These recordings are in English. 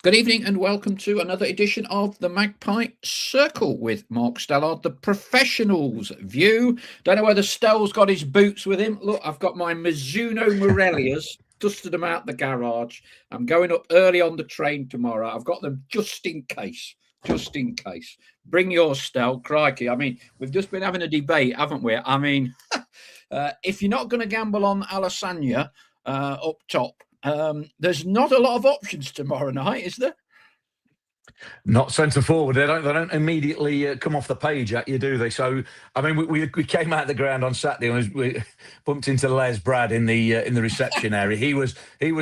Good evening and welcome to another edition of the Magpie Circle with Mark Stallard, the professional's view. Don't know whether Stell's got his boots with him. Look, I've got my Mizuno Morelias, dusted them out the garage. I'm going up early on the train tomorrow. I've got them just in case. Just in case. Bring yours, Stell. Crikey. I mean, we've just been having a debate, haven't we? I mean, if you're not going to gamble on Alessandra up top, there's not a lot of options tomorrow night, is there? Not centre forward. They don't immediately come off the page at you, do they? So, I mean, we came out the ground on Saturday and we bumped into Les Brad in the reception area. He was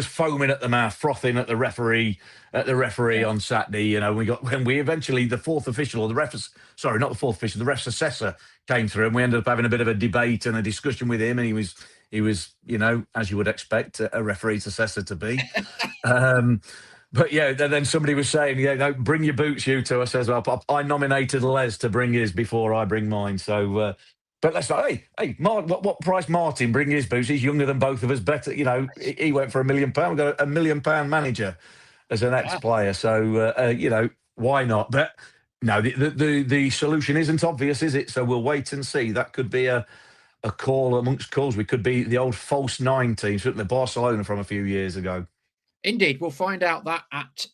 foaming at the mouth, frothing at the referee Yeah. on Saturday. You know, when we eventually the fourth official or the refs, sorry, not the fourth official, the refs assessor came through, and we ended up having a bit of a debate and a discussion with him, and he was, as you would expect a referee's assessor to be. But yeah, then somebody was saying, yeah, no, bring your boots, you two. I says, well, I nominated Les to bring his before I bring mine. So, but let's say, hey, Mark, what price Martin bring his boots? He's younger than both of us. Better, he went for £1 million. We've got a £1 million manager as an Yeah. ex-player. So, why not? But no, the solution isn't obvious, is it? So we'll wait and see. That could be a call amongst calls. We could be the old false nine team, certainly Barcelona from a few years ago. Indeed, we'll find out that at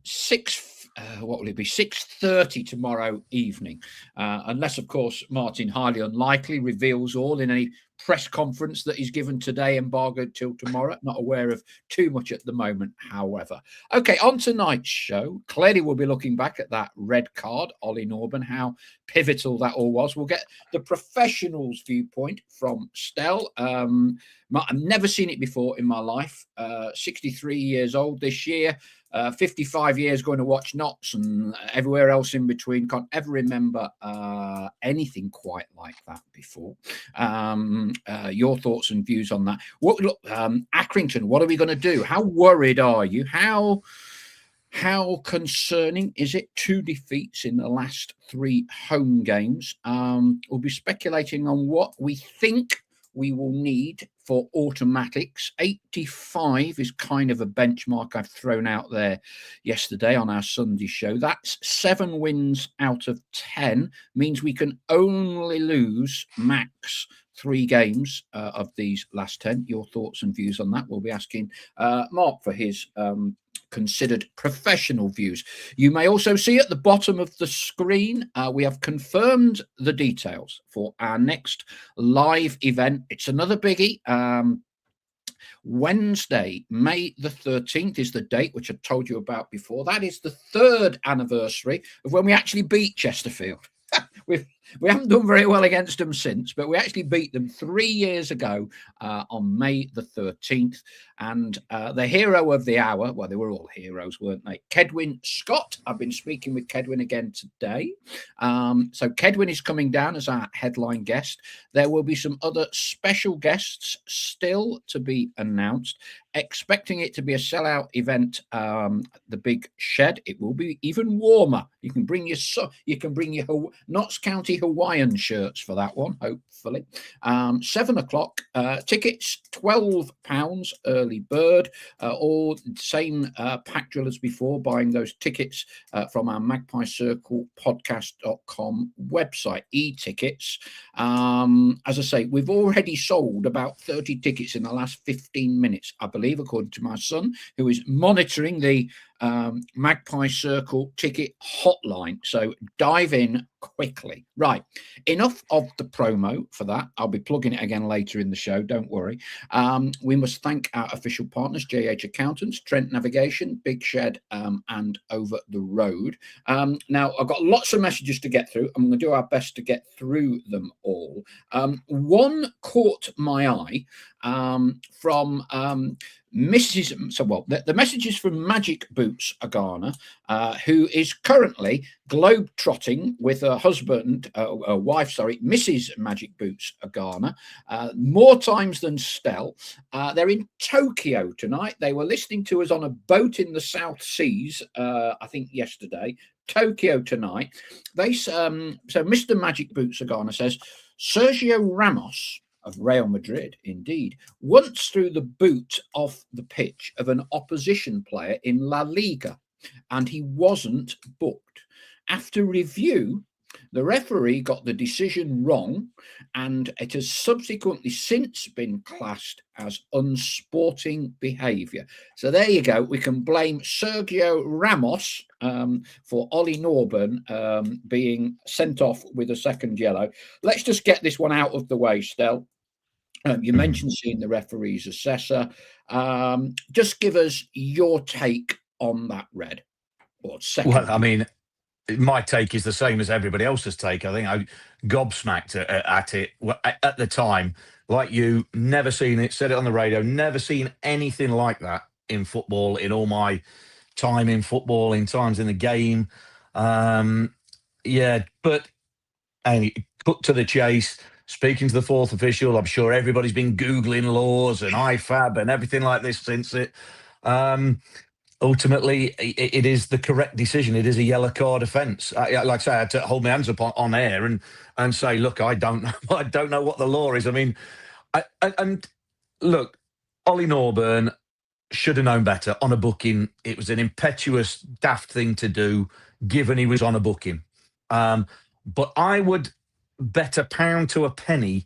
six. What will it be? 6:30 tomorrow evening, unless, of course, Martin highly unlikely reveals all in any press conference that he's given today, embargoed till tomorrow. Not aware of too much at the moment, however. Okay, on tonight's show, clearly we'll be looking back at that red card, Ollie Norburn, how pivotal that all was. We'll get the professional's viewpoint from Stell. I've never seen it before in my life. 63 years old this year, 55 years going to watch Notts and everywhere else in between. Can't ever remember anything quite like that before. Your thoughts and views on that? Accrington, what are we going to do? How worried are you? How concerning is it? 2 defeats in the last 3 home games. We'll be speculating on what we think we will need for automatics. 85 is kind of a benchmark I've thrown out there yesterday on our Sunday show. That's 7 wins out of 10, means we can only lose max 3 games of these last 10. Your thoughts and views on that? We'll be asking Mark for his considered professional views. You may also see at the bottom of the screen, we have confirmed the details for our next live event. It's another biggie. Wednesday, May the 13th is the date, which I told you about before. That is the 3rd anniversary of when we actually beat Chesterfield. We haven't done very well against them since, but we actually beat them 3 years ago on May the 13th. And the hero of the hour, well, they were all heroes, weren't they? Kedwin Scott. I've been speaking with Kedwin again today. So Kedwin is coming down as our headline guest. There will be some other special guests still to be announced. Expecting it to be a sellout event, the big shed. It will be even warmer. You can bring your Notts County Hawaiian shirts for that one, hopefully. 7 o'clock. Tickets £12 early bird. All same pack drill as before. Buying those tickets from our Magpie Circle podcast.com website. E-tickets. As I say, we've already sold about 30 tickets in the last 15 minutes, I believe, according to my son, who is monitoring the Magpie Circle ticket hotline. So dive in quickly. Right. Enough of the promo for that. I'll be plugging it again later in the show. Don't worry. We must thank our official partners, JH Accountants, Trent Navigation, Big Shed, and Over the Road. Now, I've got lots of messages to get through. I'm going to do our best to get through them all. One caught my eye from the message is from Magic Boots Agana, who is currently globe-trotting with her wife, Mrs. Magic Boots Agana, more times than Stell. They're in Tokyo tonight. They were listening to us on a boat in the South Seas, I think yesterday. Tokyo tonight. So Mr. Magic Boots Agana says, Sergio Ramos of Real Madrid, indeed, once threw the boot off the pitch of an opposition player in La Liga, and he wasn't booked. After review, the referee got the decision wrong, and it has subsequently since been classed as unsporting behaviour. So there you go. We can blame Sergio Ramos for Ollie Norburn being sent off with a second yellow. Let's just get this one out of the way, Stel. You mentioned seeing the referee's assessor. Just give us your take on that red. Or second. Well, I mean, my take is the same as everybody else's take. I think I gobsmacked at it at the time. Like you, never seen it, said it on the radio, never seen anything like that in football in all my time in football, in times in the game. Yeah, but cut to the chase, speaking to the fourth official, I'm sure everybody's been Googling laws and IFAB and everything like this since it. Ultimately, it is the correct decision. It is a yellow card offence. Like I say, I had to hold my hands up on air and say, look, I don't know, I don't know what the law is. I mean, and look, Ollie Norburn should have known better on a booking. It was an impetuous, daft thing to do, given he was on a booking. But I would bet a pound to a penny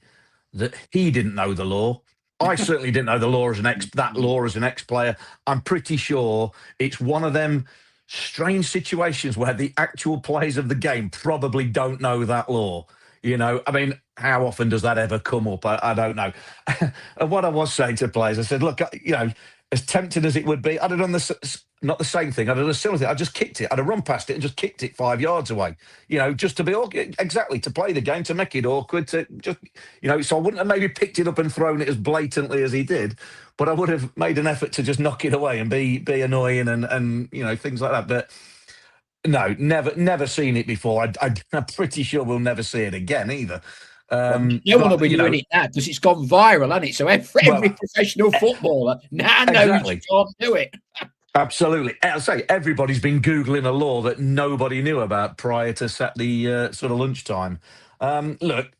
that he didn't know the law. I certainly didn't know the law as an ex-player. I'm pretty sure it's one of them strange situations where the actual players of the game probably don't know that law. You know, I mean, how often does that ever come up? I don't know. And what I was saying to players, I said, look, you know, as tempting as it would be, I'd have done not the same thing. I'd have done a similar thing. I just kicked it. I'd have run past it and just kicked it 5 yards away. You know, just to be exactly to play the game, to make it awkward, to just, you know. So I wouldn't have maybe picked it up and thrown it as blatantly as he did, but I would have made an effort to just knock it away and be annoying and you know, things like that. But no, never seen it before. I'm pretty sure we'll never see it again either. No one will be doing it now because it's gone viral, hasn't it? So every professional footballer now knows you can't do it. Absolutely. I'll say everybody's been Googling a law that nobody knew about prior to Saturday sort of lunchtime. Look,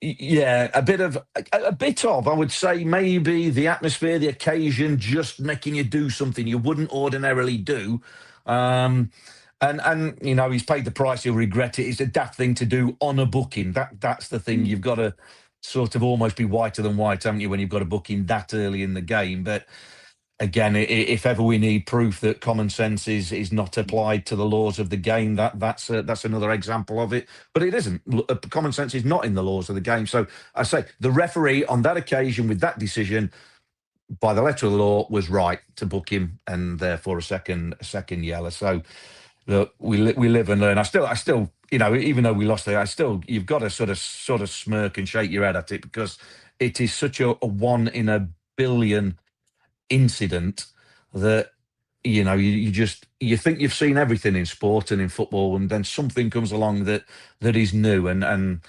yeah, a bit of, I would say, maybe the atmosphere, the occasion, just making you do something you wouldn't ordinarily do. And you know, he's paid the price, he'll regret it. It's a daft thing to do on a booking. That's the thing. You've got to sort of almost be whiter than white, haven't you, when you've got a booking that early in the game. But again, if ever we need proof that common sense is not applied to the laws of the game, that's another example of it. But it isn't. Common sense is not in the laws of the game. So I say the referee on that occasion with that decision, by the letter of the law, was right to book him, and therefore a second yellow. So look, we live and learn. I still, you know, even though we lost it, you've got to sort of smirk and shake your head at it, because it is such a 1 in a billion incident that, you know, you think you've seen everything in sport and in football, and then something comes along that is new, and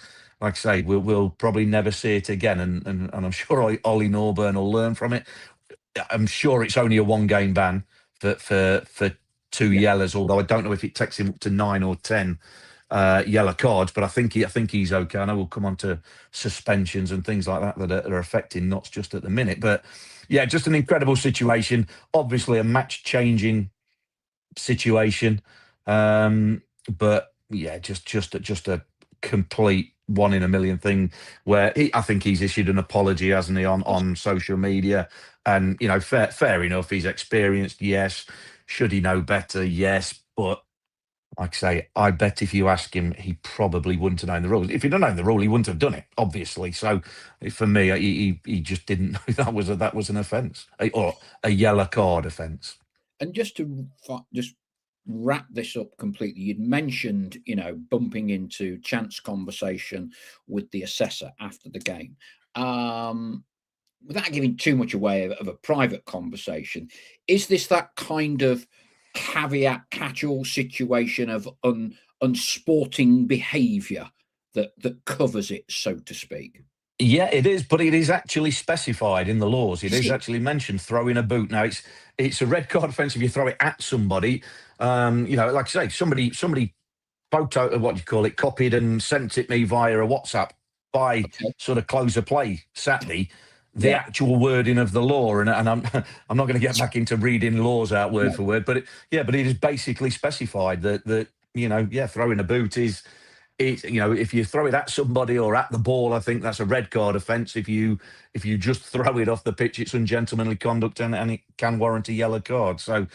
like I say, we'll probably never see it again, and I'm sure Ollie Norburn will learn from it. I'm sure it's only a 1-game ban for 2 yellows, although I don't know if it takes him up to 9 or 10 yellow cards, but I think he's okay. I know we'll come on to suspensions and things like that are affecting Notts just at the minute, but yeah, just an incredible situation. Obviously, a match-changing situation, but yeah, just a complete 1 in a million thing. Where I think he's issued an apology, hasn't he, on social media? And you know, fair enough. He's experienced, yes. Should he know better? Yes, but like I say, I bet if you ask him, he probably wouldn't have known the rules. If he'd known the rule, he wouldn't have done it, obviously. So for me, he just didn't know that was an offence, or a yellow card offence. And just to wrap this up completely, you'd mentioned, you know, bumping into chance conversation with the assessor after the game. Without giving too much away of a private conversation, is this that kind of caveat catch-all situation of unsporting behaviour that covers it, so to speak? Yeah, it is, but it is actually specified in the laws. It is actually mentioned throwing a boot. Now, it's a red card offence if you throw it at somebody. You know, like I say, somebody photo, what do you call it, copied and sent it me via a WhatsApp by sort of close of play Saturday the actual wording of the law, and I'm I'm not going to get back into reading laws out word for word, but it is basically specified that throwing a boot is. If you throw it at somebody or at the ball, I think that's a red card offence. If you just throw it off the pitch, it's ungentlemanly conduct and it can warrant a yellow card. So,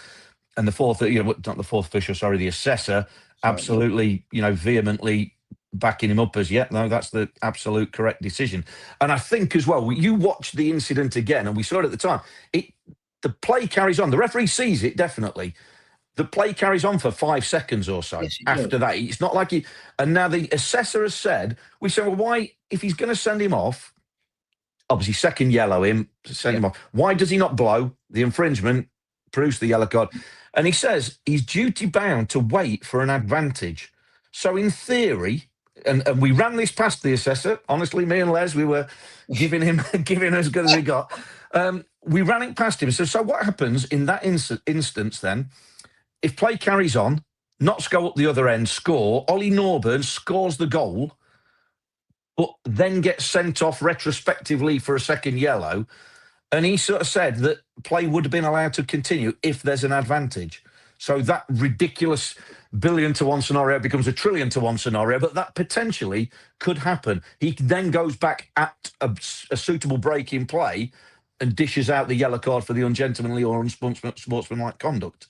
and the fourth, not the fourth official, sorry, the assessor, absolutely, vehemently backing him up as no, that's the absolute correct decision. And I think as well, you watched the incident again, and we saw it at the time. The play carries on. The referee sees it definitely. The play carries on for 5 seconds or so after that. It's not like he... And now the assessor has said, we say, well, why, if he's going to send him off, obviously second yellow him, send him off, why does he not blow the infringement, produce the yellow card? And he says he's duty bound to wait for an advantage. So in theory, and we ran this past the assessor, honestly, me and Les, we were giving as good as he got. We ran it past him. So what happens in that instance then? If play carries on, Notts go up the other end, score, Ollie Norburn scores the goal, but then gets sent off retrospectively for a second yellow. And he sort of said that play would have been allowed to continue if there's an advantage. So that ridiculous 1,000,000,000-to-1 scenario becomes a 1,000,000,000-to-1 scenario, but that potentially could happen. He then goes back at a suitable break in play and dishes out the yellow card for the ungentlemanly or unsportsmanlike conduct.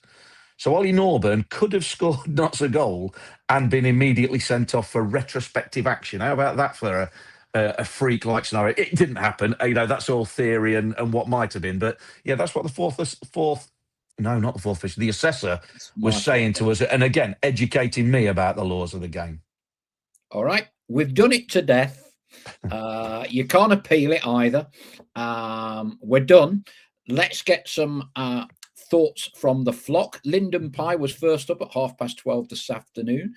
So Ollie Norburn could have scored Notts a goal and been immediately sent off for retrospective action. How about that for a freak-like scenario? It didn't happen. That's all theory and what might have been. But, that's what the assessor was saying to us. And, again, educating me about the laws of the game. All right. We've done it to death. You can't appeal it either. We're done. Let's get some... thoughts from the flock. Linden Pie was first up at 12:30 this afternoon.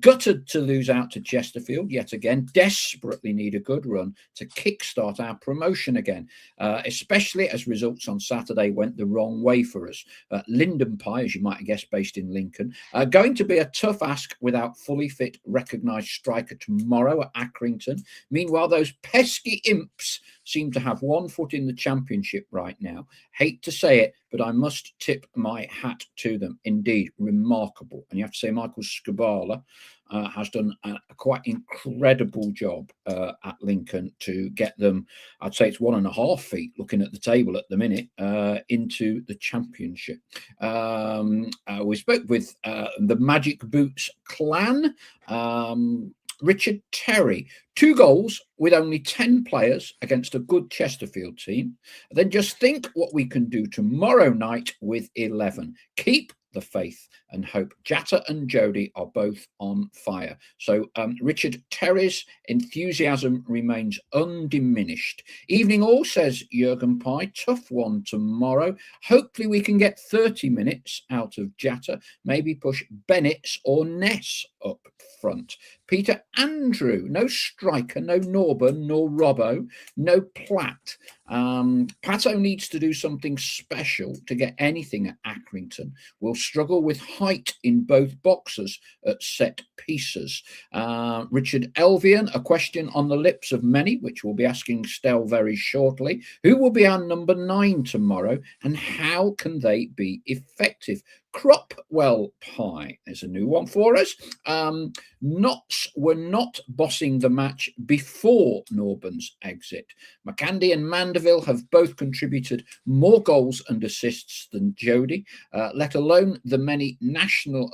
Gutted to lose out to Chesterfield yet again. Desperately need a good run to kickstart our promotion again, especially as results on Saturday went the wrong way for us. Linden Pie, as you might have guessed, based in Lincoln. Going to be a tough ask without fully fit recognised striker tomorrow at Accrington. Meanwhile, those pesky imps seem to have one foot in the Championship right now. Hate to say it, but I must tip my hat to them. Indeed, remarkable. And you have to say Michael Scabala has done a quite incredible job at Lincoln to get them, I'd say it's 1.5 feet, looking at the table at the minute, into the Championship. We spoke with the Magic Boots clan. Richard Terry, 2 goals with only 10 players against a good Chesterfield team. Then just think what we can do tomorrow night with 11. Keep the faith and hope. Jatta and Jody are both on fire. So Richard Terry's enthusiasm remains undiminished. Evening all, says Jurgen Pye. Tough one tomorrow. Hopefully we can get 30 minutes out of Jatta. Maybe push Bennett's or Ness up front. Peter Andrew, no striker, no Norburn, nor Robbo, no Platt. Pato needs to do something special to get anything at Accrington. We'll struggle with height in both boxes at set pieces. Richard Elvian, a question on the lips of many, which we'll be asking Stell very shortly. Who will be our number 9 tomorrow, and how can they be effective? Cropwell Pie is a new one for us. Notts were not bossing the match before Norburn's exit. McAndy and Mandeville have both contributed more goals and assists than Jody, let alone the many notional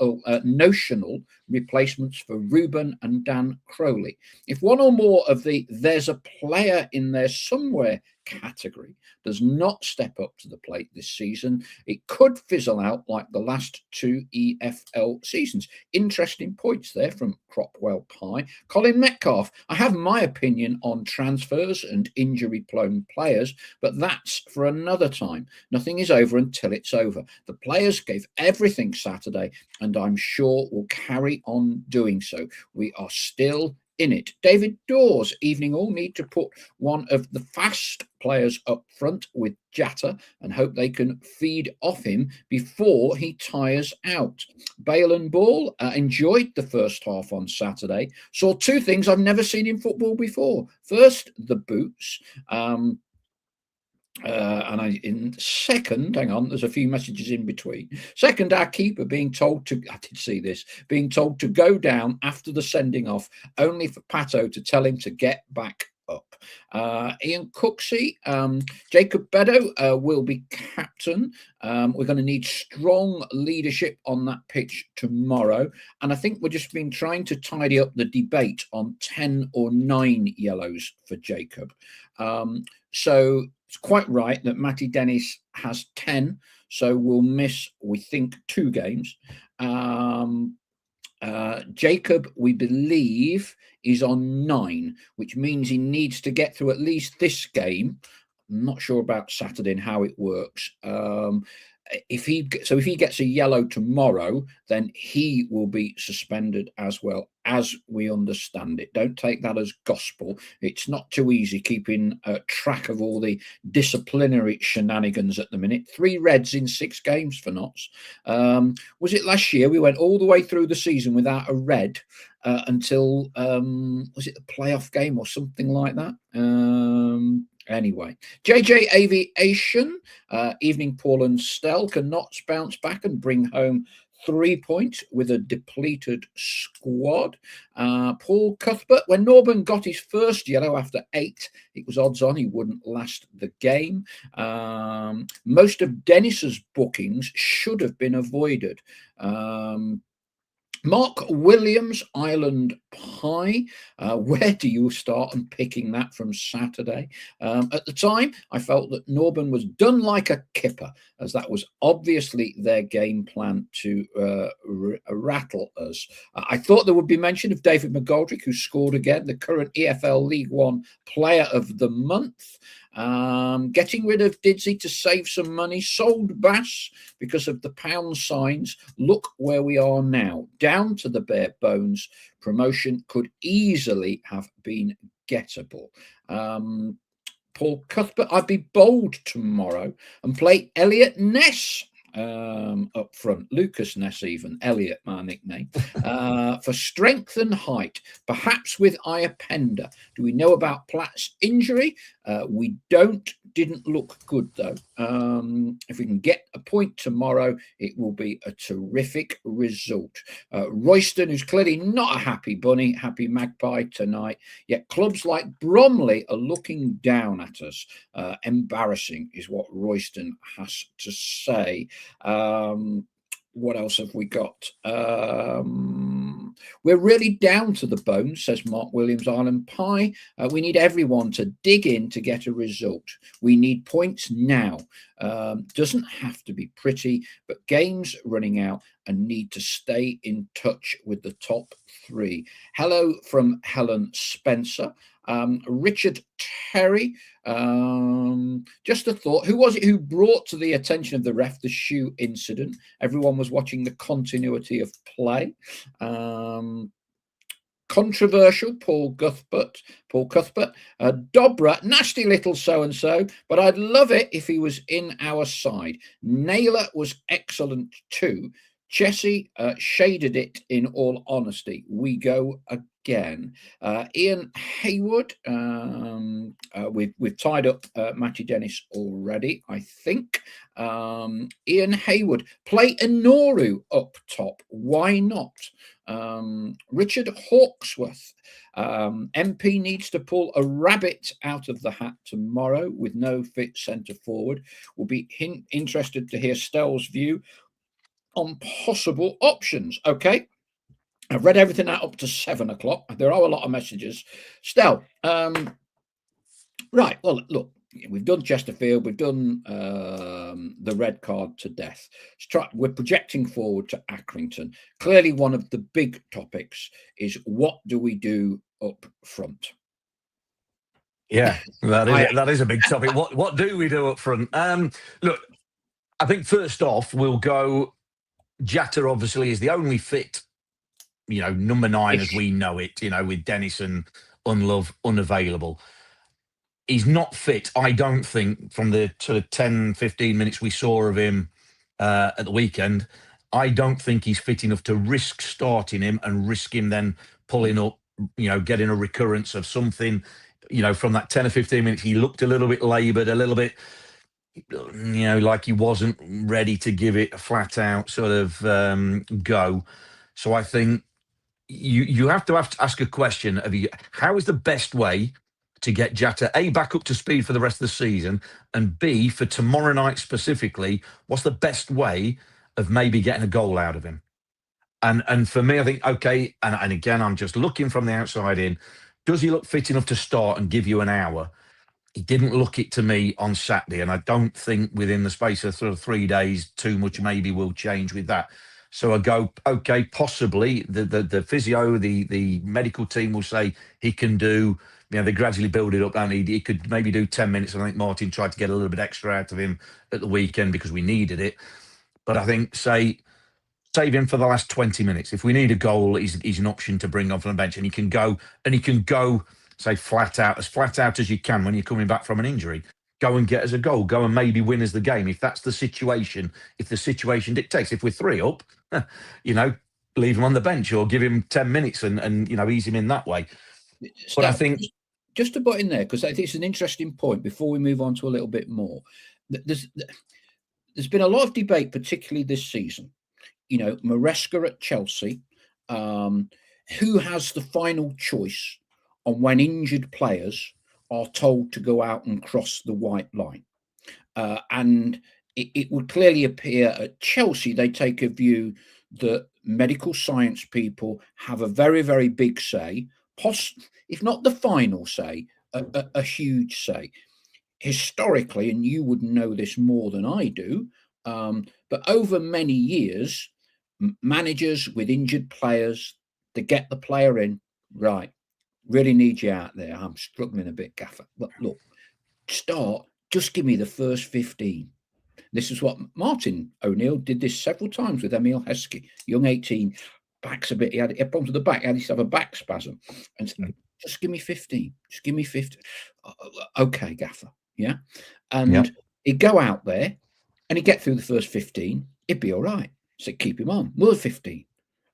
replacements for Ruben and Dan Crowley. If one or more of the "there's a player in there somewhere" category does not step up to the plate this season, it could fizzle out like the last 2 EFL seasons. Interesting points there from Cropwell Pie. Colin Metcalf, I have my opinion on transfers and injury-prone players, but that's for another time. Nothing is over until it's over. The players gave everything Saturday, and I'm sure will carry on doing so. We are still in it. David Dawes, evening all, need to put one of the fast players up front with Jatta and hope they can feed off him before he tires out. Bale and Ball enjoyed the first half on Saturday. Saw two things I've never seen in football before. First, the boots. In second, hang on, there's a few messages in between. Second, our keeper being told to, I did see this, being told to go down after the sending off, only for Pato to tell him to get back up. Ian Cooksey, Jacob Beddoe will be captain. We're going to need strong leadership on that pitch tomorrow. And I think we've just been trying to tidy up the debate on 10 or 9 yellows for Jacob. So it's quite right that Matty Dennis has 10, so we'll miss, we think, 2 games. Jacob, we believe, is on 9, which means he needs to get through at least this game. I'm not sure about Saturday and how it works. If he gets a yellow tomorrow, then he will be suspended as well, as we understand it. Don't take that as gospel. It's not too easy keeping track of all the disciplinary shenanigans at the minute. 3 reds in 6 games for Notts. Was it last year? We went all the way through the season without a red until was it the playoff game or something like that? Anyway, JJ Aviation, evening Paul and Stell, can Notts bounce back and bring home 3 points with a depleted squad. Paul Cuthbert, when Norburn got his first yellow after 8, it was odds on he wouldn't last the game. Most of Dennis's bookings should have been avoided. Mark Williams, Island Pie. Where do you start on picking that from Saturday? At the time, I felt that Norburn was done like a kipper, as that was obviously their game plan to rattle us. I thought there would be mention of David McGoldrick, who scored again, the current EFL League One Player of the Month. Getting rid of Didsey to save some money, sold Bass because of the pound signs. Look where we are now, down to the bare bones. Promotion could easily have been gettable. Paul Cuthbert, I'd be bold tomorrow and play Elliot Ness up front. Lucas Ness, even. Elliot, my nickname. For strength and height, perhaps with Iapenda. Do we know about Platt's injury? We didn't look good, though. If we can get a point tomorrow, it will be a terrific result. Royston, who's clearly not a happy bunny, happy magpie tonight, yet clubs like Bromley are looking down at us. Embarrassing is what Royston has to say. What else have we got? We're really down to the bone, says Mark Williams, Island Pie. We need everyone to dig in to get a result. We need points now. Doesn't have to be pretty, but games running out and need to stay in touch with the top 3. Hello from Helen Spencer. Richard Terry, just a thought. Who was it who brought to the attention of the ref the shoe incident? Everyone was watching the continuity of play. Controversial, Paul Cuthbert. Dobra, nasty little so-and-so, but I'd love it if he was in our side. Naylor was excellent too. Chessie shaded it, in all honesty. We go again. Ian Haywood, we've tied up Matty Dennis already, I think. Ian Haywood, play Enoru up top. Why not? Richard Hawksworth, MP needs to pull a rabbit out of the hat tomorrow with no fit centre forward. We'll be interested to hear Stell's view on possible options. Okay, I've read everything out up to 7 o'clock. There are a lot of messages. Stell, right, well, look, we've done Chesterfield, we've done the red card to death. We're projecting forward to Accrington. Clearly one of the big topics is, what do we do up front? Yeah, that is a big topic. What do we do up front? Look, I think first off, we'll go, Jatta obviously is the only fit number 9 as we know it, with Dennison, unavailable. He's not fit, I don't think, from the sort of 10, 15 minutes we saw of him at the weekend. I don't think he's fit enough to risk starting him and risk him then pulling up, getting a recurrence of something. From that 10 or 15 minutes, he looked a little bit laboured, a little bit, like he wasn't ready to give it a flat out sort of go. So I think you have to ask a question of how is the best way to get Jata A back up to speed for the rest of the season, and B, for tomorrow night specifically, what's the best way of maybe getting a goal out of him? And for me, I think, okay, and again, I'm just looking from the outside in, does he look fit enough to start and give you an hour? He didn't look it to me on Saturday, and I don't think within the space of sort of 3 days, too much maybe will change with that. So I go, okay, possibly the physio, the medical team will say he can do, they gradually build it up, and he could maybe do 10 minutes. And I think Martin tried to get a little bit extra out of him at the weekend because we needed it. But I think, save him for the last 20 minutes. If we need a goal, he's an option to bring on from the bench, and he can go, say, as flat out as you can when you're coming back from an injury. Go and get us a goal. Go and maybe win us the game if that's the situation. If the situation dictates, if we're 3 up, leave him on the bench or give him 10 minutes and ease him in that way. But I think just to put in there, because I think it's an interesting point before we move on to a little bit more. There's been a lot of debate, particularly this season. Maresca at Chelsea, who has the final choice on when injured players are told to go out and cross the white line. And it would clearly appear at Chelsea, they take a view that medical science people have a very, very big say, if not the final say, a huge say. Historically, and you would know this more than I do, but over many years, managers with injured players, they get the player in, right, really need you out there. I'm struggling a bit, Gaffer. Look, start, just give me the first 15. This is what Martin O'Neill did this several times with Emil Heskey, young 18, backs a bit. He had problems with the back. He had to have a back spasm. And just give me 15. Just give me 15. Okay, Gaffer. Yeah. And he'd go out there and he'd get through the first 15. It'd be all right. So keep him on. Another 15.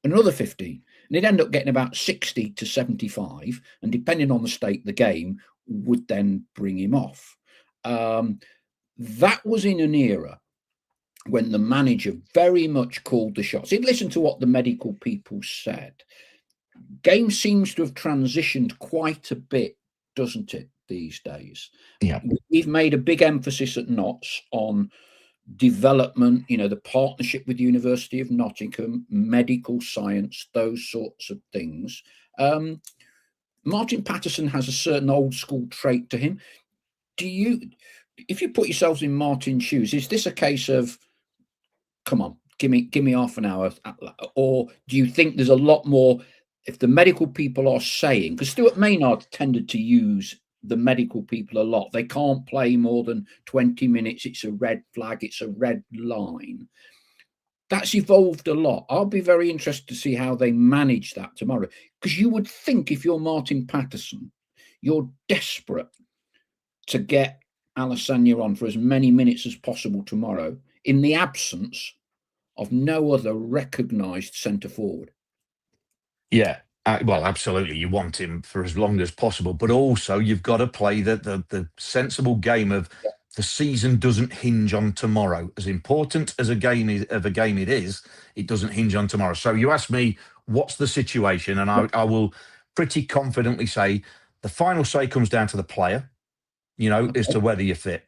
Another 15. And he'd end up getting about 60 to 75. And depending on the state of the game, would then bring him off. That was in an era when the manager very much called the shots. He'd listened to what the medical people said. Game seems to have transitioned quite a bit, doesn't it, these days? Yeah. We've made a big emphasis at Notts on development, the partnership with the University of Nottingham, medical science, those sorts of things. Martin Patterson has a certain old school trait to him. If you put yourselves in Martin's shoes, is this a case of, come on, give me half an hour, or do you think there's a lot more? If the medical people are saying, because Stuart Maynard tended to use the medical people a lot, they can't play more than 20 minutes. It's a red flag. It's a red line. That's evolved a lot. I'll be very interested to see how they manage that tomorrow, because you would think if you're Martin Patterson, you're desperate to get Alessandro on for as many minutes as possible tomorrow in the absence of no other recognised centre forward. Yeah, well, absolutely. You want him for as long as possible, but also you've got to play the sensible game of the season doesn't hinge on tomorrow. As important as a game it is, it doesn't hinge on tomorrow. So you ask me, what's the situation? And I will pretty confidently say the final say comes down to the player, as to whether you're fit.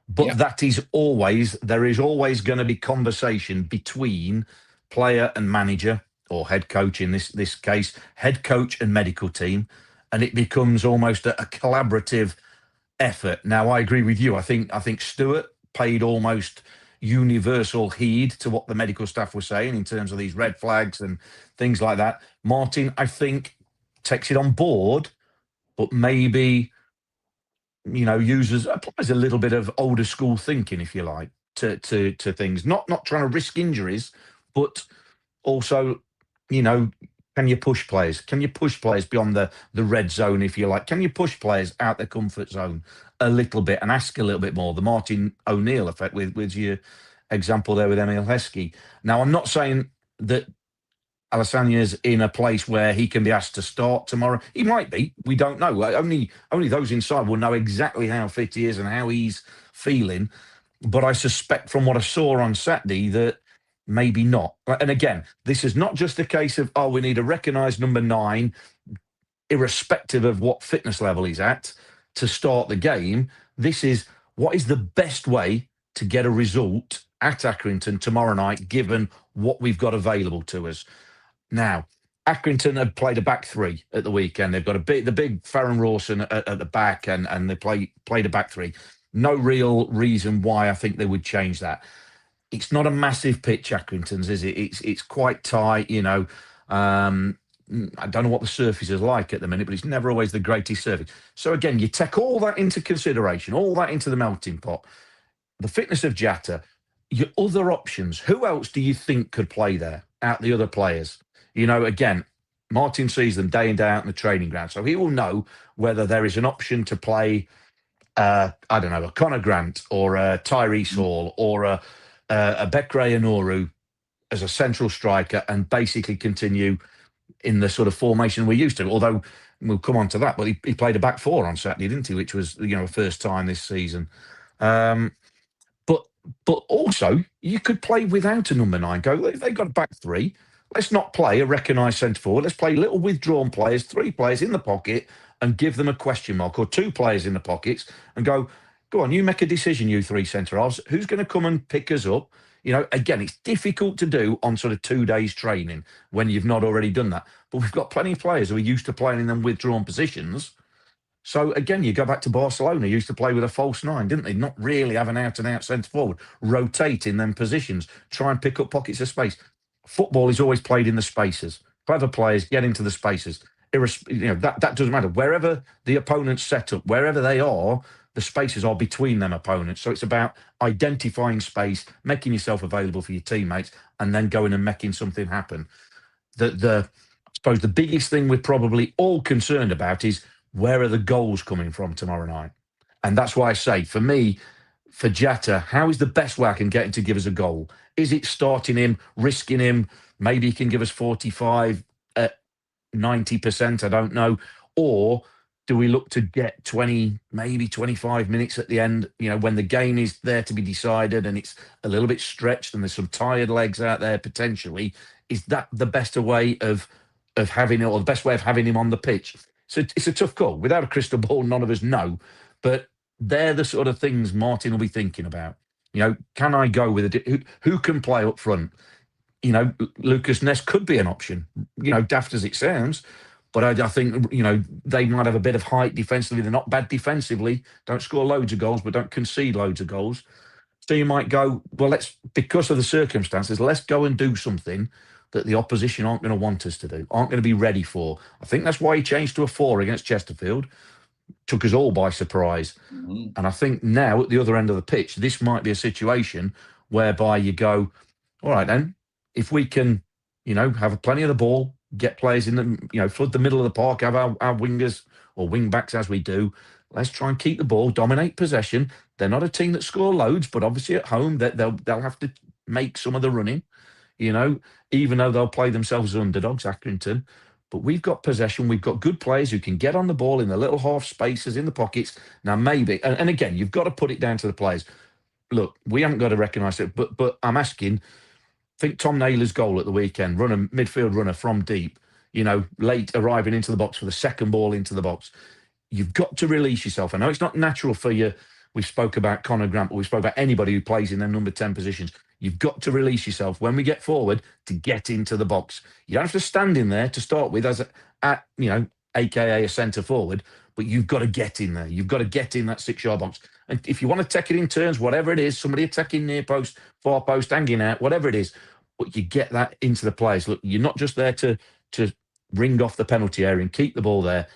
But there is always going to be conversation between player and manager, or head coach in this case, head coach and medical team, and it becomes almost a collaborative effort. Now, I agree with you. I think Stuart paid almost universal heed to what the medical staff were saying in terms of these red flags and things like that. Martin, I think, takes it on board, but maybe applies a little bit of older school thinking, if you like, to things. Not trying to risk injuries, but also, Can you push players? Can you push players beyond the red zone, if you like? Can you push players out their comfort zone a little bit and ask a little bit more? The Martin O'Neill effect with your example there with Emil Heskey. Now, I'm not saying that Alassania's in a place where he can be asked to start tomorrow. He might be. We don't know. Only those inside will know exactly how fit he is and how he's feeling. But I suspect from what I saw on Saturday that maybe not. And again, this is not just a case of, we need a recognised number 9, irrespective of what fitness level he's at, to start the game. This is what is the best way to get a result at Accrington tomorrow night, given what we've got available to us. Now, Accrington had played a back 3 at the weekend. They've got the big Farron Rawson at the back, and they played a back 3. No real reason why I think they would change that. It's not a massive pitch, Accrington's, is it? It's quite tight, you know. I don't know what the surface is like at the minute, but it's never always the greatest surface. So again, you take all that into consideration, all that into the melting pot. The fitness of Jatta, your other options. Who else do you think could play there out the other players? You know, again, Martin sees them day in, day out in the training ground, so he will know whether there is an option to play, I don't know, a Conor Grant or a Tyrese Hall or a Bekray Anoru as a central striker and basically continue in the sort of formation we're used to. Although we'll come on to that, but he played a back 4 on Saturday, didn't he? Which was, you know, first time this season. But also you could play without a number 9. Go, they've got a back 3. Let's not play a recognised centre forward. Let's play little withdrawn players, 3 players in the pocket, and give them a question mark, or 2 players in the pockets, and go on, you make a decision, you 3 centre halves. Who's going to come and pick us up? You know, again, it's difficult to do on sort of 2 days training when you've not already done that. But we've got plenty of players who are used to playing in them withdrawn positions. So again, you go back to Barcelona, used to play with a false 9, didn't they? Not really have an out-and-out centre forward, rotate in them positions, try and pick up pockets of space. Football is always played in the spaces. Clever players get into the spaces. You know, that doesn't matter. Wherever the opponent's set up, wherever they are, the spaces are between them opponents. So it's about identifying space, making yourself available for your teammates, and then going and making something happen. I suppose the biggest thing we're probably all concerned about is where are the goals coming from tomorrow night? And that's why I say, for me, for Jatta, how is the best way I can get him to give us a goal? Is it starting him, risking him? Maybe he can give us 45 at 90%, I don't know. Or do we look to get 20, maybe 25 minutes at the end, you know, when the game is there to be decided and it's a little bit stretched and there's some tired legs out there potentially? Is that the best way of having it, or the best way of having him on the pitch? So it's a tough call. Without a crystal ball, none of us know. But they're the sort of things Martin will be thinking about. You know, can I go with who can play up front? You know, Lucas Ness could be an option, you know, daft as it sounds. But I think, you know, they might have a bit of height defensively. They're not bad defensively. Don't score loads of goals, but don't concede loads of goals. So you might go, well, because of the circumstances, let's go and do something that the opposition aren't going to want us to do, aren't going to be ready for. I think that's why he changed to a 4 against Chesterfield. Took us all by surprise. Mm-hmm. And I think now at the other end of the pitch, this might be a situation whereby you go, all right, then, if we can, you know, have plenty of the ball, get players in the, you know, flood the middle of the park, have our wingers or wing backs as we do. Let's try and keep the ball, dominate possession. They're not a team that score loads, but obviously at home they'll have to make some of the running, you know, even though they'll play themselves as underdogs, Accrington. But we've got possession. We've got good players who can get on the ball in the little half spaces in the pockets. Now, maybe, and again, you've got to put it down to the players. Look, we haven't got to recognise it, but I'm asking, think Tom Naylor's goal at the weekend, midfield runner from deep, you know, late arriving into the box for the second ball into the box. You've got to release yourself. I know it's not natural for you. We spoke about Conor Grant, but we spoke about anybody who plays in their number 10 positions. You've got to release yourself when we get forward to get into the box. You don't have to stand in there to start with you know, AKA a centre forward, but you've got to get in there. You've got to get in that 6-yard box. And if you want to take it in turns, whatever it is, somebody attacking near post, far post, hanging out, whatever it is, but you get that into the players. Look, you're not just there to ring off the penalty area and keep the ball there.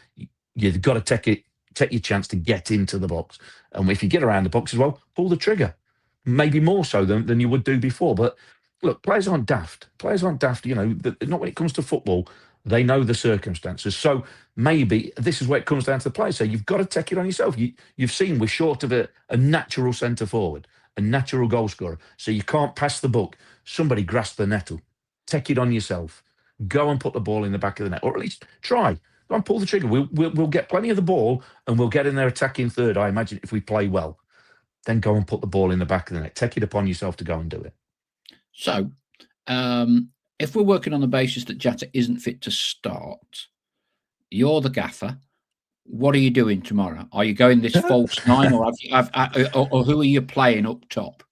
You've got to take your chance to get into the box. And if you get around the box as well, pull the trigger. Maybe more so than you would do before. But look, players aren't daft. Players aren't daft, you know, not when it comes to football. They know the circumstances. So maybe this is where it comes down to the players. So you've got to take it on yourself. You've seen we're short of a natural centre forward, a natural goal scorer. So you can't pass the buck. Somebody grasp the nettle. Take it on yourself. Go and put the ball in the back of the net, or at least try. Go and pull the trigger. We'll get plenty of the ball, and we'll get in there attacking third, I imagine, if we play well. Then go and put the ball in the back of the net. Take it upon yourself to go and do it. So, if we're working on the basis that Jata isn't fit to start, you're the gaffer. What are you doing tomorrow? Are you going this false nine, or or who are you playing up top?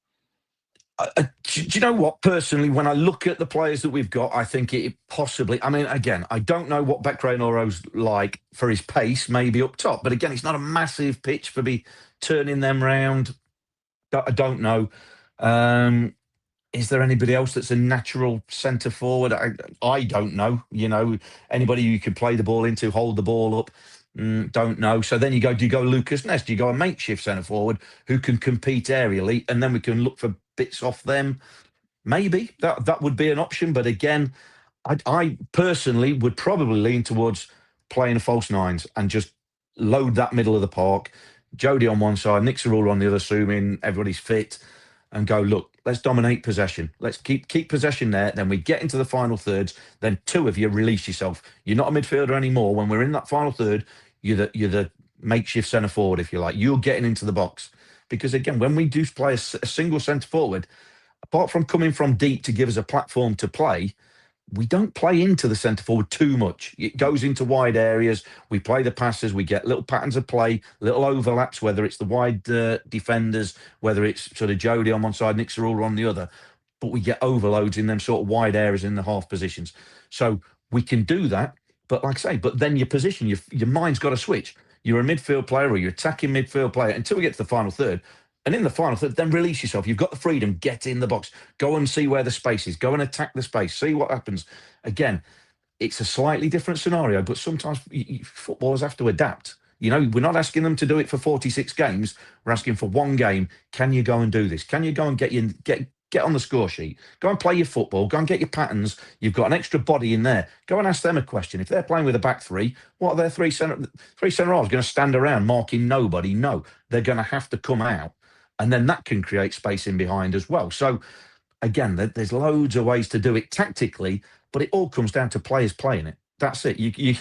Do you know what? Personally, when I look at the players that we've got, I think it possibly. I mean, again, I don't know what Beckrae-Noro's like for his pace, maybe up top. But again, it's not a massive pitch for me turning them round. I don't know. Is there anybody else that's a natural centre forward? I don't know. You know, anybody you could play the ball into, hold the ball up. Don't know. So then do you go Lucas Ness? Do you go a makeshift centre forward who can compete aerially, and then we can look for bits off them? Maybe that would be an option. But again, I personally would probably lean towards playing a false nines and just load that middle of the park. Jody on one side, Nick Cerullo on the other, assuming everybody's fit, and go, look, let's dominate possession. Let's keep possession there. Then we get into the final thirds. Then two of you release yourself. You're not a midfielder anymore. When we're in that final third, you're the makeshift centre forward, if you like. You're getting into the box. Because again, when we do play a single centre forward, apart from coming from deep to give us a platform to play, we don't play into the centre forward too much. It goes into wide areas. We play the passes. We get little patterns of play, little overlaps, whether it's the wide defenders, whether it's sort of Jody on one side, Nick Cerullo on the other. But we get overloads in them sort of wide areas in the half positions. So we can do that. But like I say, but then your position, your mind's got to switch. You're a midfield player or you're attacking midfield player until we get to the final third. And in the final third, then release yourself. You've got the freedom. Get in the box. Go and see where the space is. Go and attack the space. See what happens. Again, it's a slightly different scenario, but sometimes footballers have to adapt. You know, we're not asking them to do it for 46 games. We're asking for one game. Can you go and do this? Can you go and get on the score sheet? Go and play your football. Go and get your patterns. You've got an extra body in there. Go and ask them a question. If they're playing with a back three, what are their three centre halves going to stand around marking nobody? No, they're going to have to come out. And then that can create space in behind as well. So, again, there's loads of ways to do it tactically, but it all comes down to players playing it. That's it.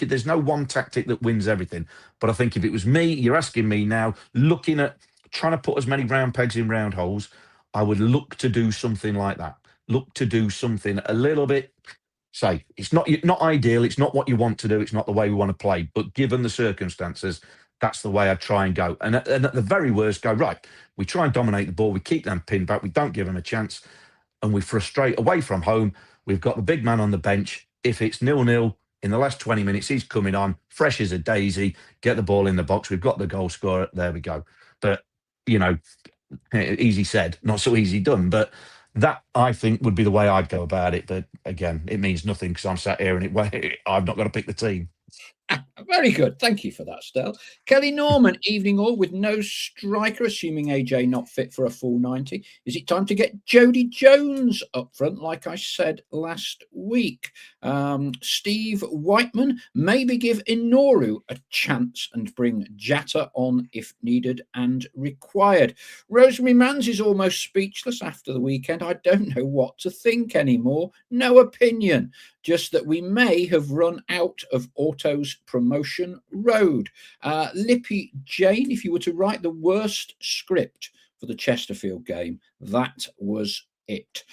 There's no one tactic that wins everything. But I think if it was me, you're asking me now, looking at trying to put as many round pegs in round holes, I would look to do something like that. Look to do something a little bit, say, it's not ideal. It's not what you want to do. It's not the way we want to play. But given the circumstances, that's the way I'd try and go. And at the very worst, go, right, we try and dominate the ball. We keep them pinned back. We don't give them a chance. And we frustrate away from home. We've got the big man on the bench. If it's 0-0 in the last 20 minutes, he's coming on, fresh as a daisy, get the ball in the box. We've got the goal scorer. There we go. But, you know, easy said, not so easy done. But that, I think, would be the way I'd go about it. But again, it means nothing because I'm sat here and I've not got to pick the team. Very good. Thank you for that, Stel. Kelly Norman, evening all, with no striker, assuming AJ not fit for a full 90. Is it time to get Jody Jones up front, like I said last week? Steve Whiteman, maybe give Inoru a chance and bring Jata on if needed and required. Rosemary Mans is almost speechless after the weekend. I don't know what to think anymore. No opinion. Just that we may have run out of Auto's promotion road. Lippy Jane, if you were to write the worst script for the Chesterfield game, that was it.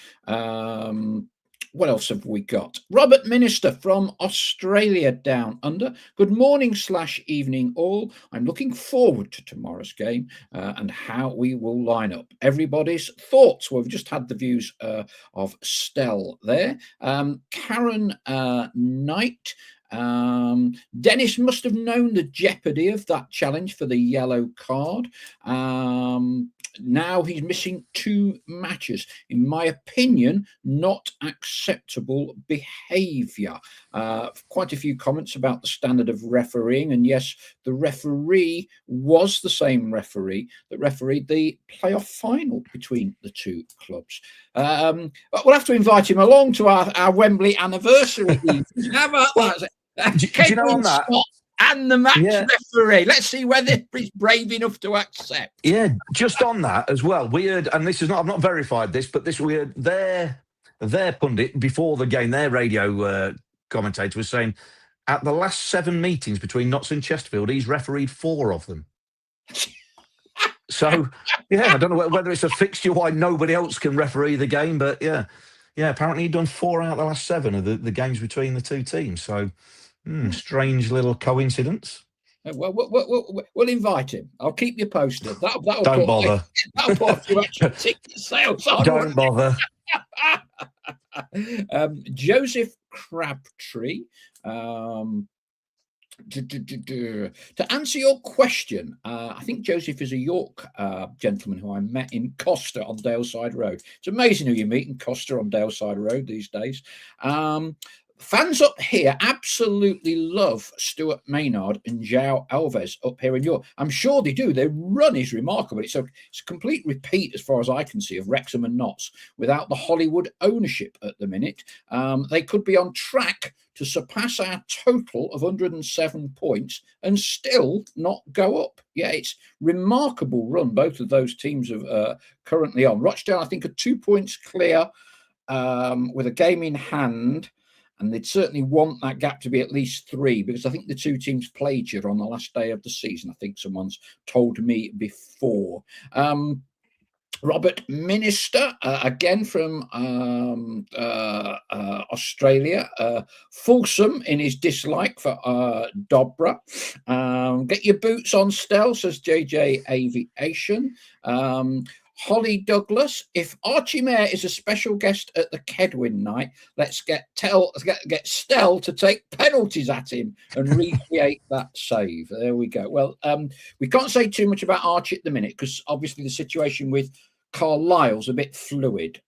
What else have we got? Robert Minister from Australia down under. Good morning / evening all. I'm looking forward to tomorrow's game and how we will line up. Everybody's thoughts. Well, we've just had the views of Stell there. Karen Knight. Dennis must have known the jeopardy of that challenge for the yellow card. Now he's missing 2 matches. In my opinion, not acceptable behaviour. Quite a few comments about the standard of refereeing. And yes, the referee was the same referee that refereed the playoff final between the 2 clubs. But we'll have to invite him along to our Wembley anniversary. How about that? Do you know on that? And the match referee. Let's see whether he's brave enough to accept. Yeah, just on that as well. We heard, and this is not, I've not verified this, but we heard their pundit before the game, their radio commentator was saying at the last 7 meetings between Notts and Chesterfield, he's refereed 4 of them. So, yeah, I don't know whether it's a fixture why nobody else can referee the game, but yeah, apparently he'd done 4 out of the last 7 of the games between the 2 teams. So, strange little coincidence. Well, we'll invite him. I'll keep you posted. Don't bother. That'll put you extra ticket sales on. Don't bother. Joseph Crabtree. To answer your question, I think Joseph is a York gentleman who I met in Costa on Daleside Road. It's amazing who you meet in Costa on Daleside Road these days. Fans up here absolutely love Stuart Maynard and João Alves up here in York. I'm sure they do. Their run is remarkable. It's a complete repeat, as far as I can see, of Wrexham and Notts without the Hollywood ownership at the minute. They could be on track to surpass our total of 107 points and still not go up. Yeah, it's remarkable run both of those teams are currently on. Rochdale, I think, are 2 points clear with a game in hand. And they'd certainly want that gap to be at least 3 because I think the 2 teams played each other on the last day of the season. I think someone's told me before. Robert Minister, again from Australia, fulsome in his dislike for Dobra. Get your boots on, Stell, says JJ Aviation. Holly Douglas, if Archie Mayer is a special guest at the Kedwin night, let's get Stell to take penalties at him and recreate that save. There we go. Well, we can't say too much about Archie at the minute because obviously the situation with Carlisle's a bit fluid.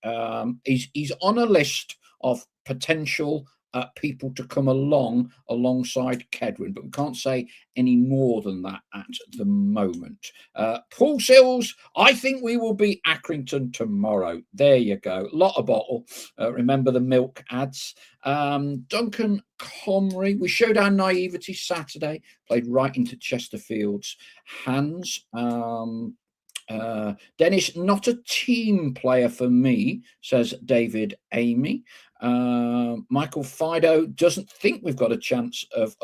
He's on a list of potential people to come alongside Kedwin, but we can't say any more than that at the moment. Paul Sills, I think we will beat Accrington tomorrow. There you go. Lot of bottle. Remember the milk ads. Duncan Comrie, we showed our naivety Saturday, played right into Chesterfield's hands. Dennis, not a team player for me, says David Amy. Michael Fido doesn't think we've got a chance of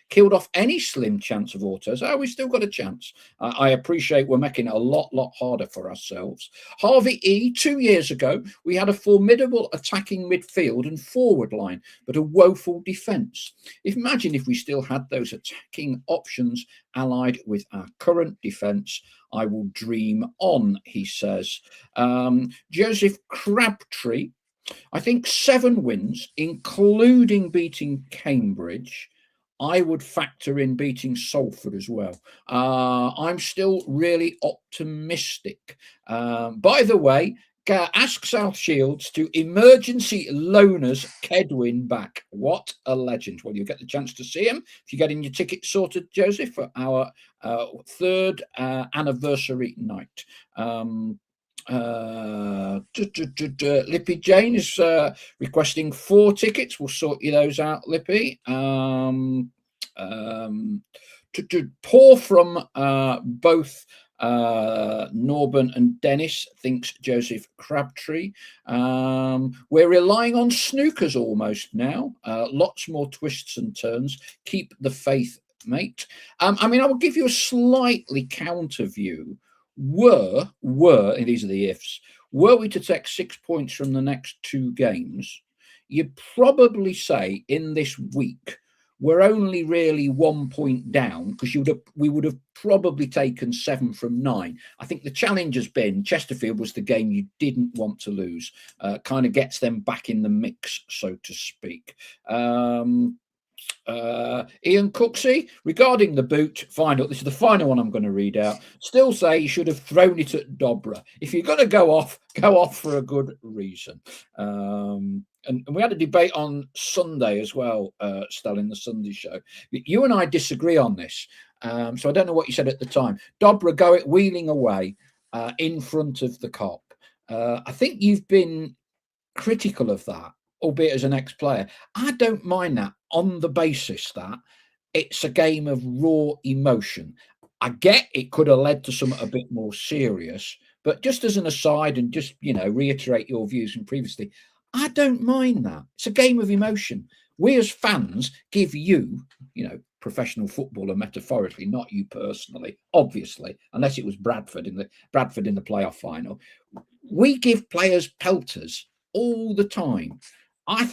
killed off any slim chance of autos. We still got a chance. I appreciate we're making it a lot harder for ourselves. Harvey E, 2 years ago we had a formidable attacking midfield and forward line but a woeful defence. Imagine if we still had those attacking options allied with our current defence. I will dream on, he says. Joseph Crabtree, I think 7 wins, including beating Cambridge. I would factor in beating Salford as well. I'm still really optimistic. By the way, ask South Shields to emergency loaners Kedwin back. What a legend. Well, you'll get the chance to see him if you're getting your ticket sorted, Joseph, for our 3rd anniversary night. Lippy Jane is requesting 4 tickets. We'll sort you those out, Lippy. Paul from both Norburn and Dennis thinks Joseph Crabtree. We're relying on snookers almost now. Lots more twists and turns. Keep the faith, mate. I will give you a slightly counter view. Were, and these are the ifs, were we to take 6 points from the next 2 games, you'd probably say in this week we're only really 1 point down because we would have probably taken 7 from 9. I think the challenge has been Chesterfield was the game you didn't want to lose. Kind of gets them back in the mix, so to speak. Ian Cooksey, regarding the boot final, this is the final one I'm going to read out. Still say he should have thrown it at Dobra. If you're going to go off for a good reason. And we had a debate on Sunday as well, Stal, in the Sunday show. You and I disagree on this. So I don't know what you said at the time. Dobra wheeling away in front of the Kop. I think you've been critical of that, albeit as an ex-player. I don't mind that on the basis that it's a game of raw emotion. I get it could have led to something a bit more serious, but just as an aside and just, reiterate your views from previously, I don't mind that. It's a game of emotion. We as fans give you, professional footballer metaphorically, not you personally, obviously, unless it was Bradford in the playoff final. We give players pelters all the time. I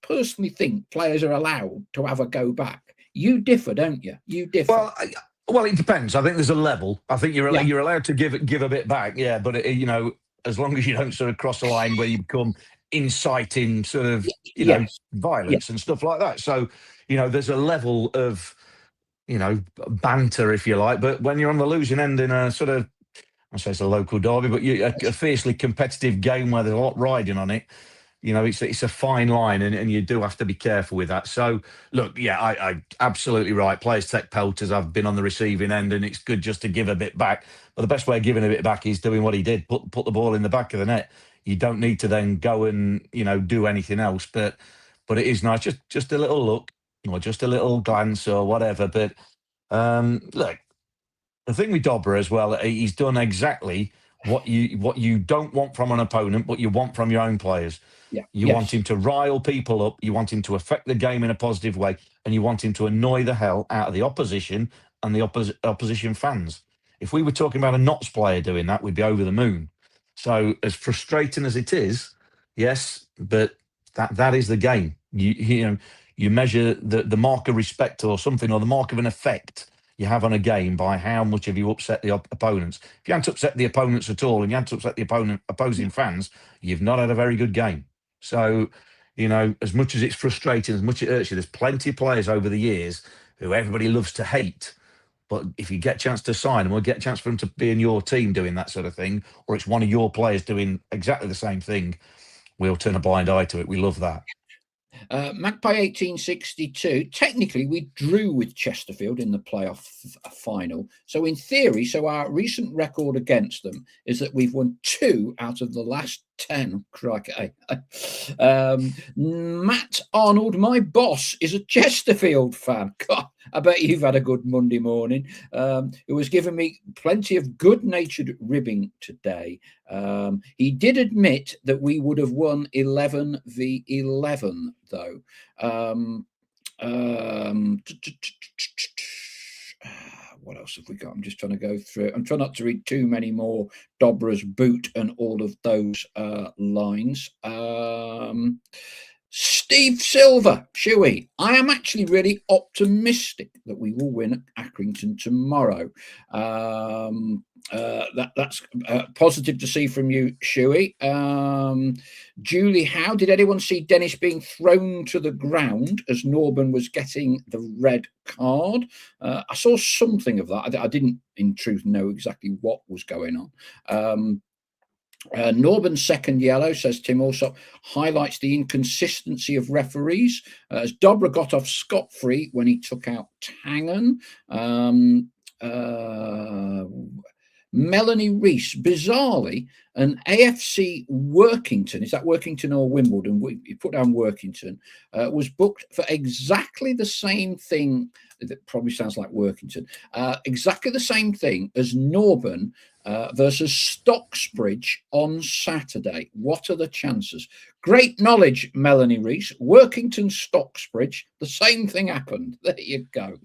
personally think players are allowed to have a go back. You differ, don't you? You differ. Well, it depends. I think there's a level. I think you're allowed to give a bit back, yeah. But as long as you don't sort of cross the line where you become inciting sort of violence and stuff like that. So there's a level of banter, if you like. But when you're on the losing end in a sort of, I say it's a local derby, but a fiercely competitive game where there's a lot riding on it. It's a fine line, and you do have to be careful with that. So, look, I absolutely right. Players take pelters. I've been on the receiving end, and it's good just to give a bit back. But the best way of giving a bit back is doing what he did, put the ball in the back of the net. You don't need to then go and do anything else. But it is nice, just a little look or just a little glance or whatever. But look, the thing with Dobra as well, he's done exactly what you don't want from an opponent, but you want from your own players. You want him to rile people up, you want him to affect the game in a positive way, and you want him to annoy the hell out of the opposition and the opposition fans. If we were talking about a Notts player doing that, we'd be over the moon. So as frustrating as it is, yes, but that is the game. You measure the mark of respect or something, or the mark of an effect you have on a game by how much have you upset the opponents. If you haven't upset the opponents at all and you haven't upset the opposing fans, you've not had a very good game. So, as much as it's frustrating, as much as it hurts you, there's plenty of players over the years who everybody loves to hate. But if you get a chance to sign them or get a chance for them to be in your team doing that sort of thing, or it's one of your players doing exactly the same thing, we'll turn a blind eye to it. We love that. Magpie 1862, technically we drew with Chesterfield in the playoff final. So in theory, our recent record against them is that we've won 2 out of the last 10. Crikey. Matt Arnold, my boss, is a Chesterfield fan. God, I bet you've had a good Monday morning. Who has given me plenty of good-natured ribbing today. He did admit that we would have won 11v11, though. What else have we got? I'm just trying to go through it. I'm trying not to read too many more Dobra's boot and all of those lines. Steve Silver, Shuey, I am actually really optimistic that we will win at Accrington tomorrow. That's positive to see from you, Shuey. Julie, how did anyone see Dennis being thrown to the ground as Norburn was getting the red card? I saw something of that. I didn't, in truth, know exactly what was going on. Norburn's second yellow, says Tim Allsop, highlights the inconsistency of referees, as Dobra got off scot-free when he took out Tangen. Melanie Rees, bizarrely, an AFC Workington, is that Workington or Wimbledon? You put down Workington, was booked for exactly the same thing. That probably sounds like Workington. Exactly the same thing as Norburn versus Stocksbridge on Saturday. What are the chances? Great knowledge, Melanie Rees. Workington, Stocksbridge, the same thing happened. There you go.